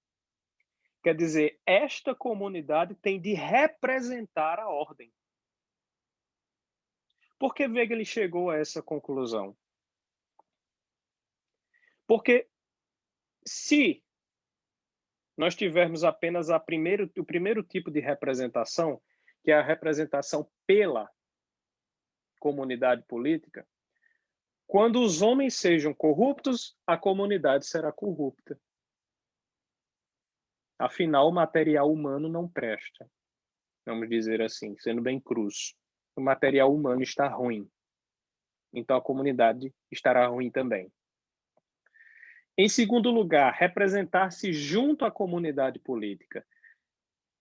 S2: Quer dizer, esta comunidade tem de representar a ordem. Por que Wegelin chegou a essa conclusão? Porque se nós tivermos apenas o primeiro tipo de representação, que é a representação pela comunidade política, quando os homens sejam corruptos, a comunidade será corrupta. Afinal, o material humano não presta. Vamos dizer assim, sendo bem cruz. O material humano está ruim. Então, a comunidade estará ruim também. Em segundo lugar, representar-se junto à comunidade política.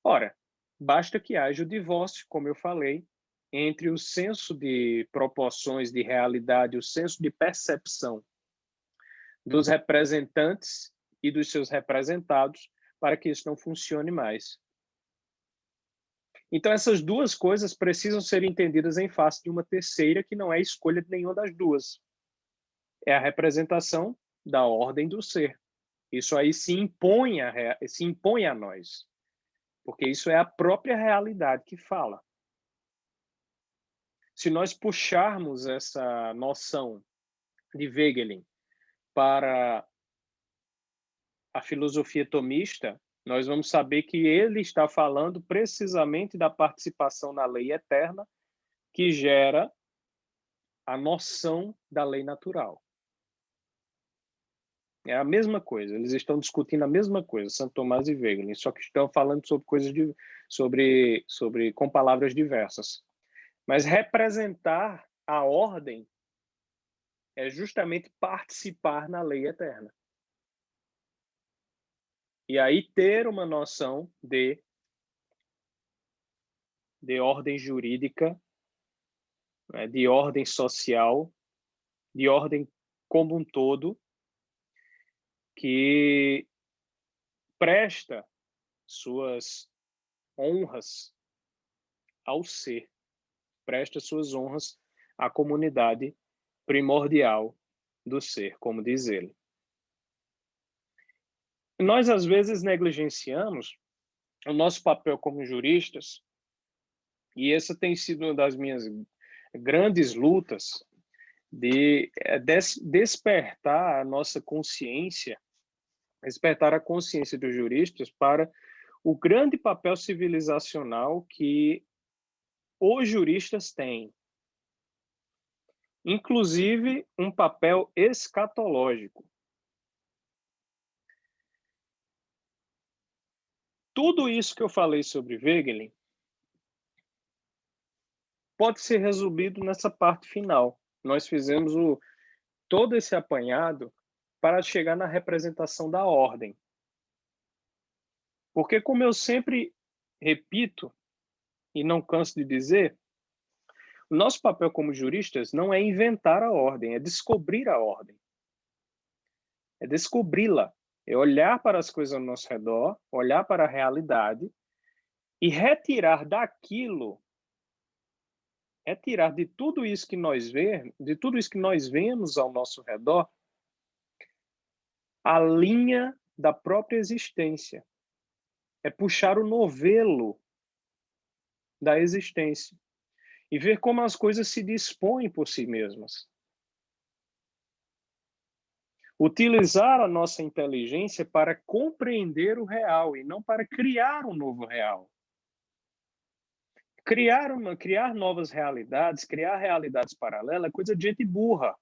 S2: Ora, basta que haja o divórcio, como eu falei, entre o senso de proporções de realidade, o senso de percepção dos representantes e dos seus representados, para que isso não funcione mais. Então, essas duas coisas precisam ser entendidas em face de uma terceira, que não é escolha de nenhuma das duas. É a representação da ordem do ser. Isso aí se impõe a nós, porque isso é a própria realidade que fala. Se nós puxarmos essa noção de Wegelin para a filosofia tomista, nós vamos saber que ele está falando precisamente da participação na lei eterna, que gera a noção da lei natural. É a mesma coisa, eles estão discutindo a mesma coisa, Santo Tomás e Wegelin, só que estão falando sobre coisas com palavras diversas. Mas representar a ordem é justamente participar na lei eterna. E aí ter uma noção de ordem jurídica, né, de ordem social, de ordem como um todo, que presta suas honras ao ser, presta suas honras à comunidade primordial do ser, como diz ele. Nós, às vezes, negligenciamos o nosso papel como juristas, e essa tem sido uma das minhas grandes lutas, de despertar a nossa consciência, despertar a consciência dos juristas para o grande papel civilizacional que os juristas têm. Inclusive, um papel escatológico. Tudo isso que eu falei sobre Wegelin pode ser resumido nessa parte final. nós fizemos todo esse apanhado para chegar na representação da ordem. Porque, como eu sempre repito, e não canso de dizer, o nosso papel como juristas não é inventar a ordem, é descobrir a ordem. É descobri-la. É olhar para as coisas ao nosso redor, olhar para a realidade e retirar daquilo, retirar de tudo isso que nós vemos, de tudo isso que nós vemos ao nosso redor, a linha da própria existência. É puxar o novelo da existência e ver como as coisas se dispõem por si mesmas. Utilizar a nossa inteligência para compreender o real e não para criar um novo real. Criar novas realidades, criar realidades paralelas é coisa de gente burra.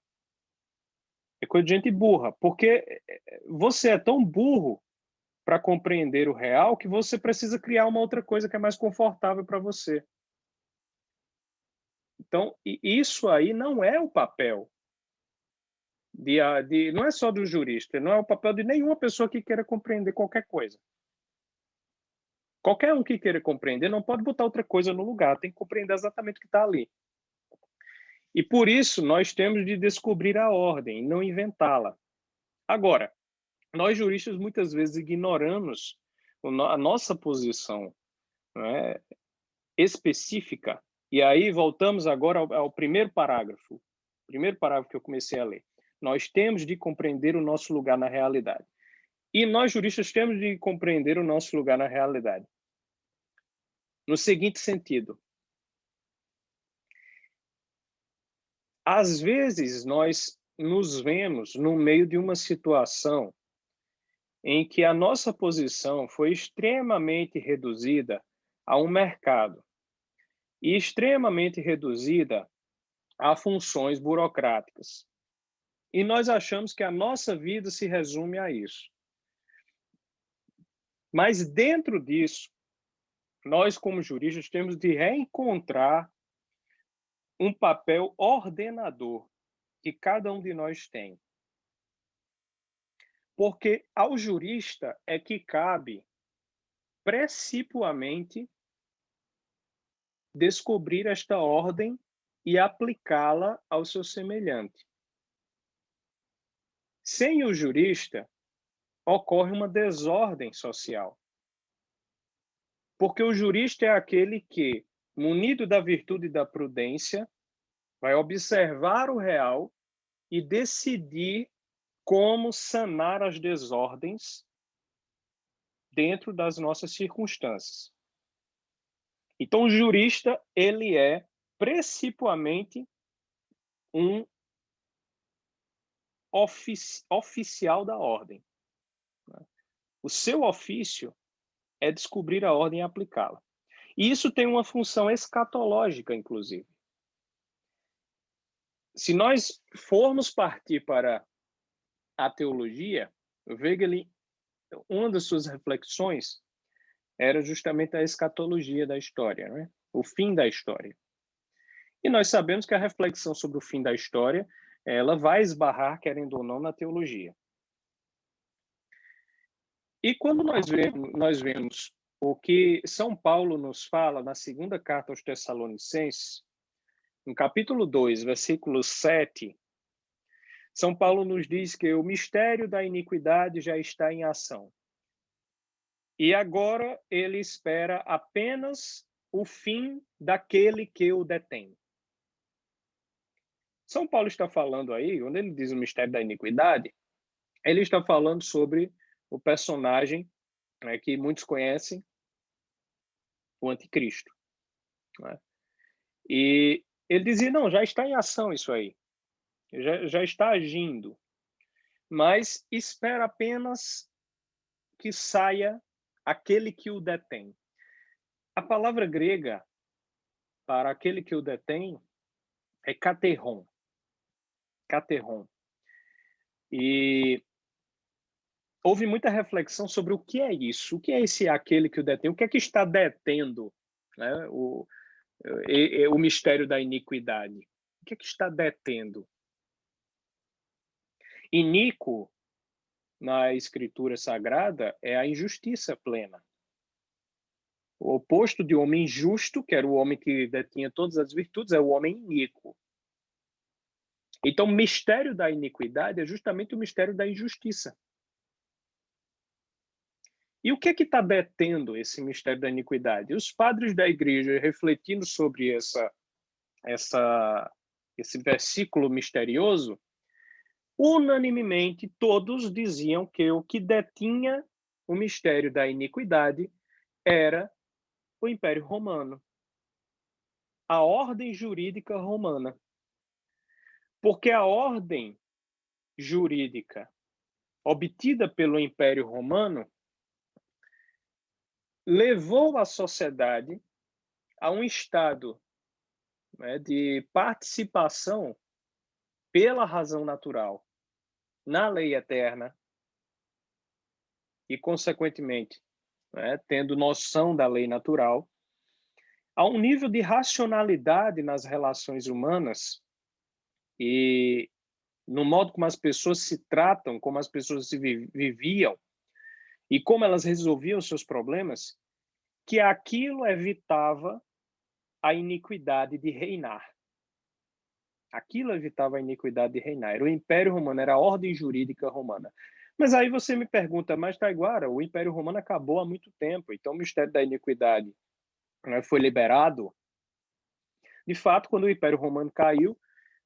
S2: É coisa de gente burra, porque você é tão burro para compreender o real que você precisa criar uma outra coisa que é mais confortável para você. Então, isso aí não é o papel não é só do jurista, não é o papel de nenhuma pessoa que queira compreender qualquer coisa. Qualquer um que queira compreender não pode botar outra coisa no lugar, tem que compreender exatamente o que está ali. E por isso nós temos de descobrir a ordem, não inventá-la. Agora, nós juristas muitas vezes ignoramos a nossa posição, né, específica. E aí voltamos agora ao primeiro parágrafo que eu comecei a ler. Nós temos de compreender o nosso lugar na realidade. E nós, juristas, temos de compreender o nosso lugar na realidade. No seguinte sentido. Às vezes, nós nos vemos no meio de uma situação em que a nossa posição foi extremamente reduzida a um mercado e extremamente reduzida a funções burocráticas. E nós achamos que a nossa vida se resume a isso. Mas dentro disso, nós como juristas temos de reencontrar um papel ordenador que cada um de nós tem. Porque ao jurista é que cabe precipuamente descobrir esta ordem e aplicá-la ao seu semelhante. Sem o jurista, ocorre uma desordem social. Porque o jurista é aquele que, munido da virtude e da prudência, vai observar o real e decidir como sanar as desordens dentro das nossas circunstâncias. Então, o jurista, ele é precipuamente um oficial da ordem. O seu ofício é descobrir a ordem e aplicá-la. E isso tem uma função escatológica, inclusive. Se nós formos partir para a teologia, Wegelin, uma das suas reflexões era justamente a escatologia da história, né? O fim da história. E nós sabemos que a reflexão sobre o fim da história, ela vai esbarrar, querendo ou não, na teologia. E quando nós vemos o que São Paulo nos fala na segunda carta aos Tessalonicenses, no capítulo 2, versículo 7, São Paulo nos diz que o mistério da iniquidade já está em ação. E agora ele espera apenas o fim daquele que o detém. São Paulo está falando aí, quando ele diz o mistério da iniquidade, ele está falando sobre o personagem, né, que muitos conhecem, o anticristo. Né? E ele dizia, não, já está em ação isso aí, já está agindo, mas espera apenas que saia aquele que o detém. A palavra grega para aquele que o detém é kateron. Kateron. E houve muita reflexão sobre o que é isso, o que é esse aquele que o detém, o que é que está detendo, né, o mistério da iniquidade. O que é que está detendo? Iníquo, na Escritura Sagrada, é a injustiça plena. O oposto de homem justo, que era o homem que detinha todas as virtudes, é o homem iníquo. Então, o mistério da iniquidade é justamente o mistério da injustiça. E o que é que está detendo esse mistério da iniquidade? Os padres da igreja, refletindo sobre esse versículo misterioso, unanimemente todos diziam que o que detinha o mistério da iniquidade era o Império Romano, a ordem jurídica romana. Porque a ordem jurídica obtida pelo Império Romano levou a sociedade a um estado, né, de participação pela razão natural na lei eterna e, consequentemente, né, tendo noção da lei natural, a um nível de racionalidade nas relações humanas e no modo como as pessoas se tratam, como as pessoas se viviam e como elas resolviam seus problemas, que aquilo evitava a iniquidade de reinar. Aquilo evitava a iniquidade de reinar. Era o Império Romano, era a ordem jurídica romana. Mas aí você me pergunta, mas Taiguara, o Império Romano acabou há muito tempo, então o mistério da iniquidade, né, foi liberado. De fato, quando o Império Romano caiu,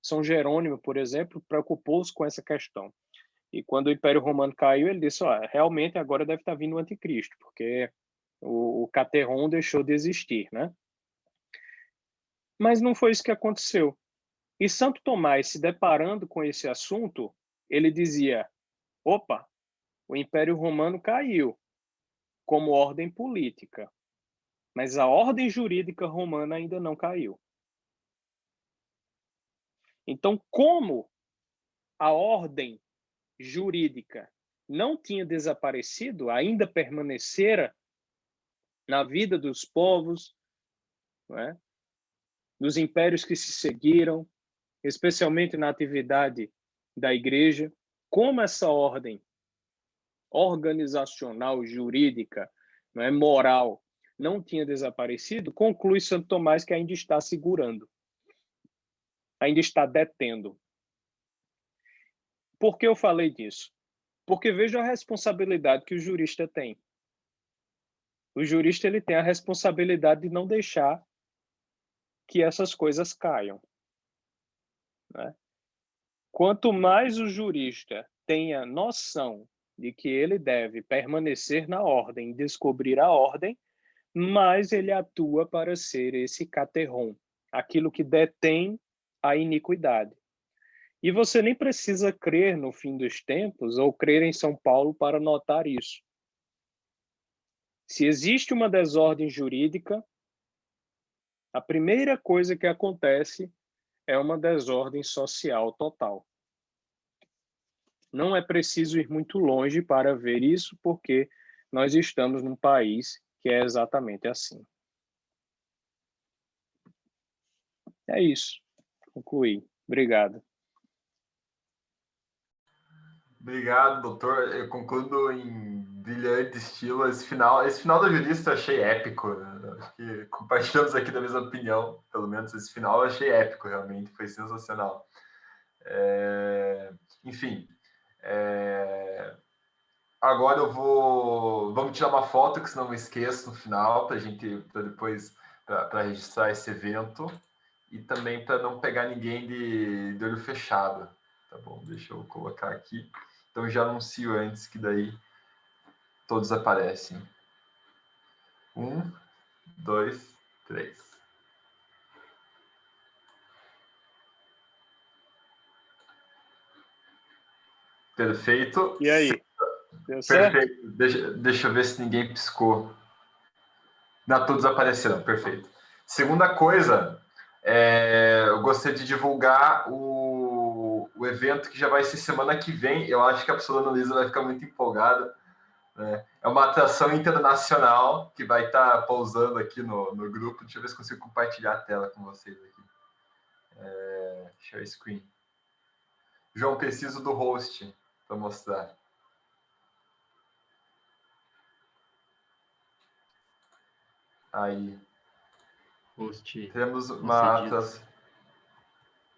S2: São Jerônimo, por exemplo, preocupou-se com essa questão. E quando o Império Romano caiu, ele disse, realmente agora deve estar vindo o anticristo, porque o Caterron deixou de existir, né? Mas não foi isso que aconteceu. E Santo Tomás, se deparando com esse assunto, ele dizia, opa, o Império Romano caiu como ordem política, mas a ordem jurídica romana ainda não caiu. Então, como a ordem jurídica não tinha desaparecido, ainda permanecera na vida dos povos, não é? Dos impérios que se seguiram, especialmente na atividade da igreja, como essa ordem organizacional, jurídica, não é, moral, não tinha desaparecido, conclui Santo Tomás que ainda está segurando, ainda está detendo. Por que eu falei disso? Porque veja a responsabilidade que o jurista tem. O jurista ele tem a responsabilidade de não deixar que essas coisas caiam, né? Quanto mais o jurista tenha noção de que ele deve permanecer na ordem, descobrir a ordem, mais ele atua para ser esse caterron, aquilo que detém a iniquidade. E você nem precisa crer no fim dos tempos ou crer em São Paulo para notar isso. Se existe uma desordem jurídica, a primeira coisa que acontece é uma desordem social total. Não é preciso ir muito longe para ver isso, porque nós estamos num país que é exatamente assim. É isso. Concluí. Obrigado.
S3: Obrigado, doutor. Eu concluo em brilhante estilo. Esse final da jurista eu achei épico. Acho que compartilhamos aqui da mesma opinião. Pelo menos esse final eu achei épico, realmente. Foi sensacional. Enfim. Agora vamos tirar uma foto, que senão eu esqueço no final, para depois para registrar esse evento e também para não pegar ninguém de olho fechado. Tá bom, deixa eu colocar aqui. Então já anuncio antes, que daí todos aparecem. 1, 2, 3. Perfeito.
S2: E aí? Deu certo?
S3: Perfeito. Deixa eu ver se ninguém piscou. Não, todos apareceram. Perfeito. Segunda coisa, eu gostaria de divulgar o evento que já vai ser semana que vem. Eu acho que a professora Ana Lisa vai ficar muito empolgada, né? É uma atração internacional que vai estar pousando aqui no grupo. Deixa eu ver se consigo compartilhar a tela com vocês aqui. Share screen. João, preciso do host para mostrar. Aí.
S4: Host.
S3: Temos uma... Vocês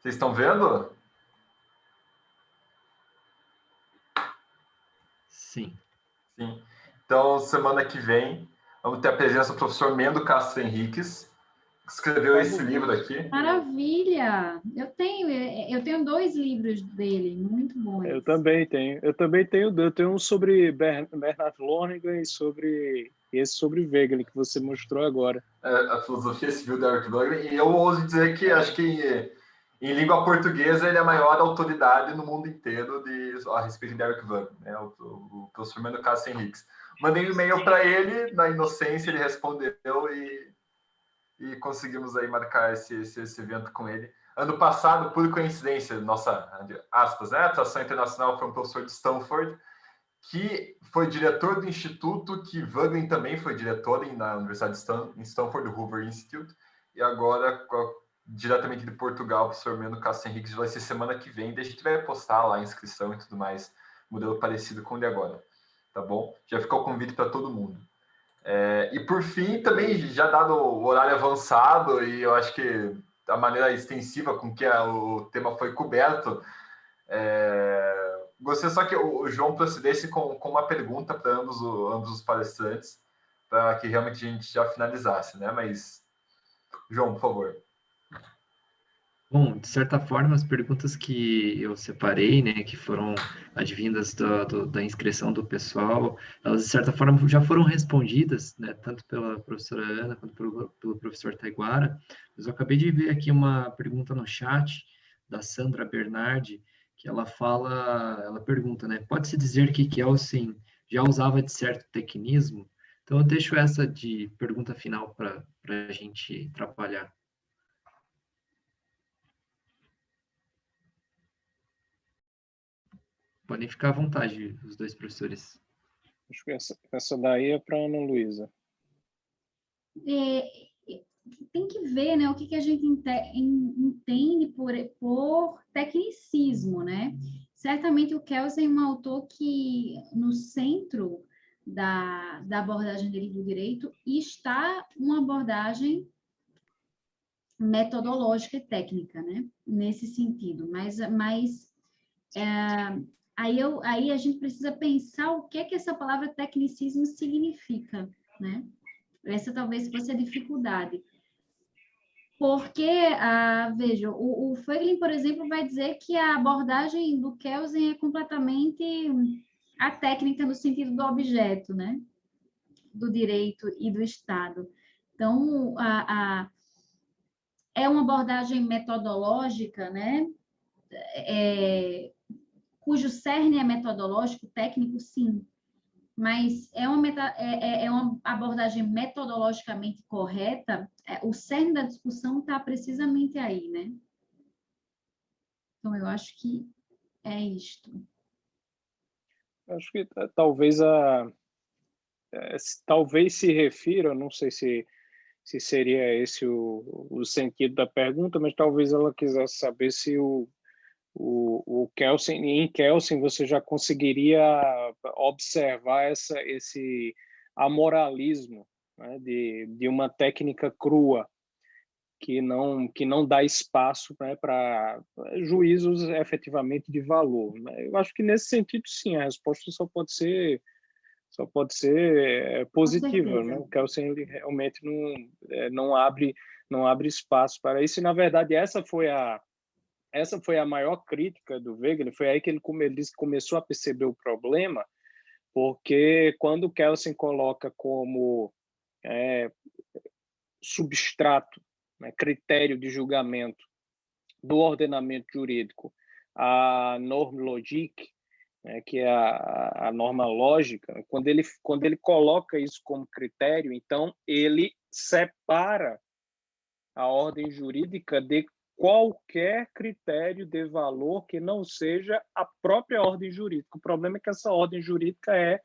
S3: estão vendo?
S4: Sim.
S3: Sim. Então, semana que vem, vamos ter a presença do professor Mendo Castro Henriques, que escreveu esse livro aqui.
S1: Maravilha! Eu tenho 2 livros dele, muito bons.
S2: Eu também tenho. Eu tenho um sobre Bernard Lonergan e esse sobre Wegelin, que você mostrou agora.
S3: A filosofia civil da Eric Wegelin. E eu ouso dizer que acho que em língua portuguesa ele é a maior autoridade no mundo inteiro a respeito de Eric Wegelin, né? O professor Mendo Castro Henriques. Mandei um e-mail para ele, na inocência ele respondeu e conseguimos aí marcar esse evento com ele. Ano passado, por coincidência, nossa, aspas, né? Atração internacional foi um professor de Stanford, que foi diretor do instituto, que Wegelin também foi diretor na Universidade de Stanford, do Hoover Institute, e agora, diretamente de Portugal, o professor Mendo Castro Henriques vai ser semana que vem, daí a gente vai postar lá a inscrição e tudo mais, modelo parecido com o de agora, tá bom? Já ficou o convite para todo mundo. E por fim, também já dado o horário avançado e eu acho que a maneira extensiva com que o tema foi coberto, gostaria só que o João procedesse com uma pergunta para ambos os palestrantes, para que realmente a gente já finalizasse, né? Mas, João, por favor.
S4: Bom, de certa forma, as perguntas que eu separei, né, que foram advindas da inscrição do pessoal, elas, de certa forma, já foram respondidas, né, tanto pela professora Ana quanto pelo professor Taiguara, mas eu acabei de ver aqui uma pergunta no chat da Sandra Bernardi, que ela pergunta, né, pode-se dizer que Kelsen já usava de certo tecnismo? Então, eu deixo essa de pergunta final para a gente trabalhar. Podem ficar à vontade, os 2 professores.
S2: Acho que essa daí é para a Ana Luísa.
S1: Tem que ver, né, o que a gente entende por tecnicismo, né? Certamente o Kelsen é um autor que, no centro da abordagem dele do direito, está uma abordagem metodológica e técnica, né? Nesse sentido. Mas aí a gente precisa pensar o que essa palavra tecnicismo significa, né? Essa talvez fosse a dificuldade. Porque, veja, o Wegelin, por exemplo, vai dizer que a abordagem do Kelsen é completamente a técnica no sentido do objeto, né? Do direito e do Estado. Então, é uma abordagem metodológica, né? Cujo cerne é metodológico, técnico, sim. Mas é uma abordagem metodologicamente correta, o cerne da discussão está precisamente aí, né? Então, eu acho que é isto.
S2: Acho que talvez se refira, não sei se seria esse o sentido da pergunta, mas talvez ela quisesse saber se o Kelsen, em Kelsen você já conseguiria observar esse amoralismo, né, de uma técnica crua que não dá espaço, né, para juízos efetivamente de valor. Eu acho que nesse sentido sim, a resposta só pode ser positiva, né? O Kelsen ele realmente não abre espaço para isso, e na verdade essa foi a maior crítica do Wegelin, foi aí que ele disse que começou a perceber o problema, porque quando o Kelsen coloca como substrato, né, critério de julgamento do ordenamento jurídico a Normlogik, né, que é a norma lógica, quando ele coloca isso como critério, então ele separa a ordem jurídica de qualquer critério de valor que não seja a própria ordem jurídica. O problema é que essa ordem jurídica é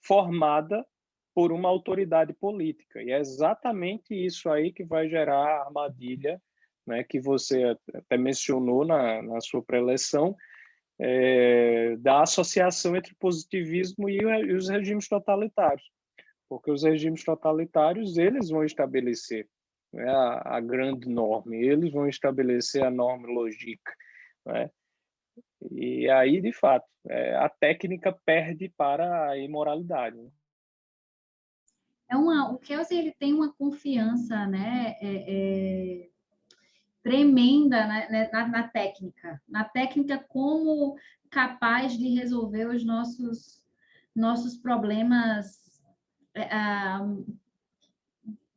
S2: formada por uma autoridade política, e é exatamente isso aí que vai gerar a armadilha, né, que você até mencionou na sua preleção, da associação entre o positivismo e os regimes totalitários, porque os regimes totalitários eles vão estabelecer, né, a grande norma, eles vão estabelecer a norma lógica, né? E aí, de fato, a técnica perde para a imoralidade, né?
S1: O Kelsey, ele tem uma confiança, né, tremenda na técnica como capaz de resolver os nossos problemas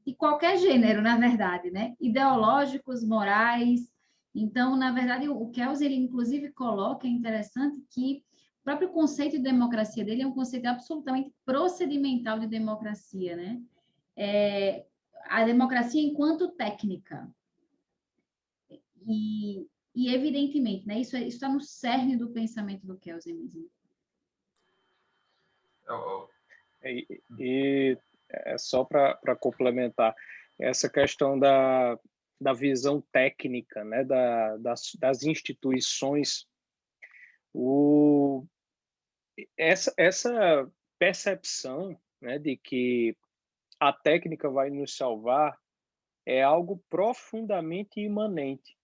S1: de qualquer gênero, na verdade, né? Ideológicos, morais. Então, na verdade, o Kelsey, ele inclusive coloca, é interessante, que o próprio conceito de democracia dele é um conceito absolutamente procedimental de democracia, né? A democracia enquanto técnica. E evidentemente, né, isso está no cerne do pensamento do Kelsey mesmo.
S2: E só para complementar, essa questão da visão técnica, né, das instituições, essa percepção, né, de que a técnica vai nos salvar é algo profundamente imanente.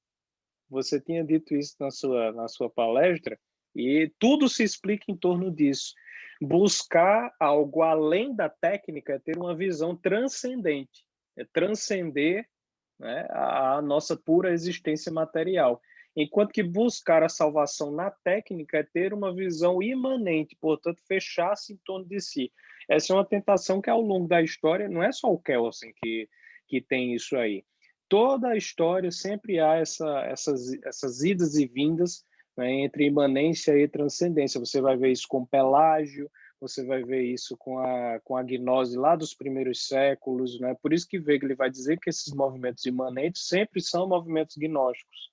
S2: Você tinha dito isso na sua palestra, e tudo se explica em torno disso. Buscar algo além da técnica é ter uma visão transcendente, é transcender, né, a nossa pura existência material. Enquanto que buscar a salvação na técnica é ter uma visão imanente, portanto, fechar-se em torno de si. Essa é uma tentação que, ao longo da história, não é só o Kelsen que tem isso aí. Toda a história sempre há essas idas e vindas, né, entre imanência e transcendência. Você vai ver isso com Pelágio, você vai ver isso com a gnose lá dos primeiros séculos, né? Por isso que Wegener vai dizer que esses movimentos imanentes sempre são movimentos gnósticos.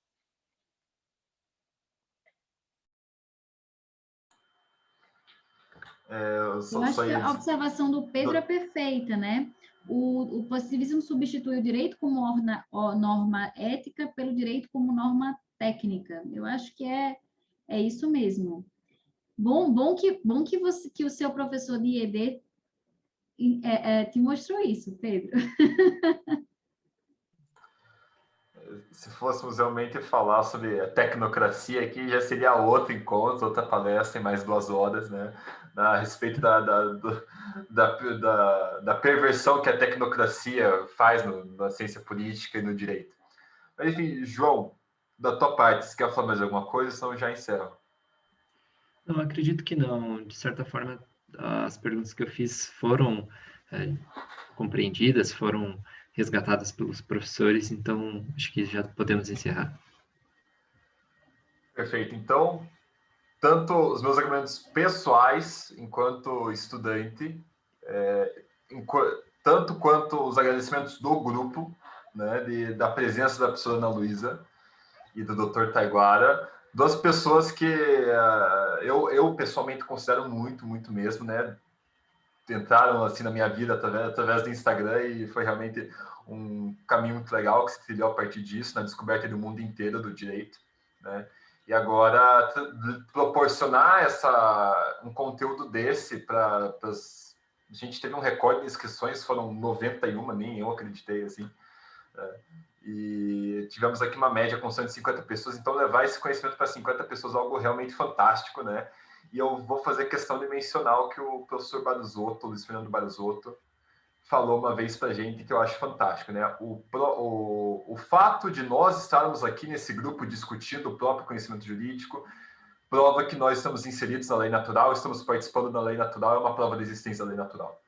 S1: Eu acho que a observação do Pedro é perfeita, né? O positivismo substitui o direito como norma ética pelo direito como norma técnica. Eu acho que é isso mesmo. Bom que o seu professor de ED te mostrou isso, Pedro.
S3: Se fôssemos realmente falar sobre a tecnocracia aqui, já seria outro encontro, outra palestra em mais 2 horas, né? A respeito da perversão que a tecnocracia faz na ciência política e no direito. Mas, enfim, João, da tua parte, você quer falar mais alguma coisa, senão eu já encerro.
S4: Não, acredito que não. De certa forma, as perguntas que eu fiz foram compreendidas, foram resgatadas pelos professores, então acho que já podemos encerrar.
S3: Perfeito. Então, tanto os meus argumentos pessoais, enquanto estudante, tanto quanto os agradecimentos do grupo, né, da presença da professora Ana Luísa e do Dr. Taiguara, 2 pessoas que eu pessoalmente considero muito, muito mesmo, né? Entraram assim na minha vida através do Instagram e foi realmente um caminho muito legal que se trilhou a partir disso, na descoberta do mundo inteiro do direito, né? E agora proporcionar um conteúdo desse para a gente teve um recorde de inscrições, foram 91, nem eu acreditei assim. E tivemos aqui uma média com 150 pessoas, então levar esse conhecimento para 50 pessoas é algo realmente fantástico, né? E eu vou fazer questão de mencionar o que o professor Baruzotto, Luiz Fernando Baruzotto, falou uma vez para a gente, que eu acho fantástico, né? O fato de nós estarmos aqui nesse grupo discutindo o próprio conhecimento jurídico prova que nós estamos inseridos na lei natural, estamos participando da lei natural, é uma prova da existência da lei natural.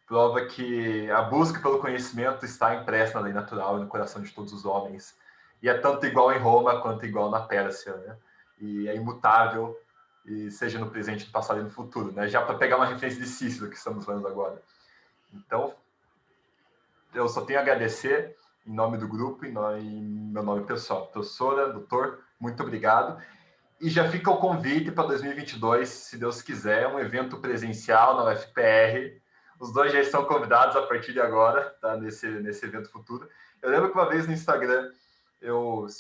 S3: Prova que a busca pelo conhecimento está impressa na lei natural e no coração de todos os homens. E é tanto igual em Roma quanto igual na Pérsia, né? E é imutável, e seja no presente, no passado e no futuro, né? Já para pegar uma referência de Cícero que estamos falando agora. Então, eu só tenho a agradecer em nome do grupo, em meu nome pessoal. Professora, doutor, muito obrigado. E já fica o convite para 2022, se Deus quiser, um evento presencial na UFPR. Os 2 já estão convidados a partir de agora, tá? Nesse evento futuro. Eu lembro que uma vez no Instagram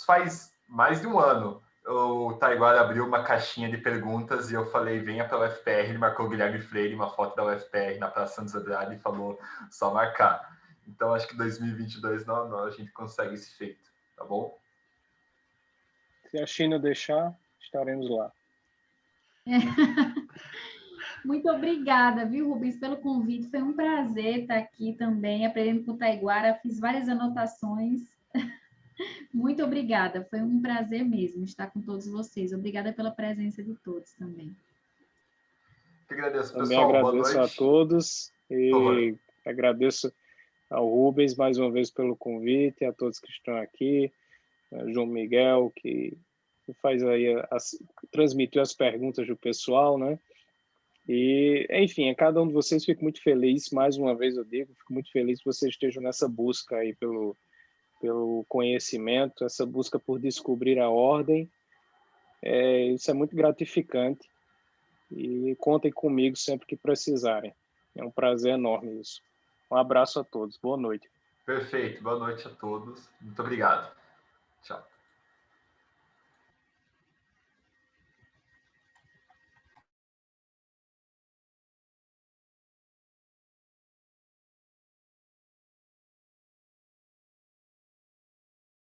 S3: Faz mais de um ano, o Taiguara abriu uma caixinha de perguntas e eu falei, venha para o UFPR, ele marcou o Guilherme Freire, uma foto da UFPR na Praça Santos Andrade e falou, só marcar. Então, acho que 2022 a gente consegue esse feito, tá bom?
S2: Se a China deixar, estaremos lá.
S1: Muito obrigada, viu, Rubens, pelo convite. Foi um prazer estar aqui também, aprendendo com o Taiguara. Fiz várias anotações. Muito obrigada. Foi um prazer mesmo estar com todos vocês. Obrigada pela presença de todos também.
S3: Eu agradeço,
S2: também
S3: pessoal.
S2: agradeço a todos e agradeço ao Rubens mais uma vez pelo convite, a todos que estão aqui, João Miguel, que faz aí transmitiu as perguntas do pessoal, né? E, enfim, a cada um de vocês fico muito feliz, mais uma vez eu digo, fico muito feliz que vocês estejam nessa busca aí pelo conhecimento, essa busca por descobrir a ordem. Isso é muito gratificante e contem comigo sempre que precisarem. É um prazer enorme isso. Um abraço a todos. Boa noite.
S3: Perfeito. Boa noite a todos. Muito obrigado. Tchau.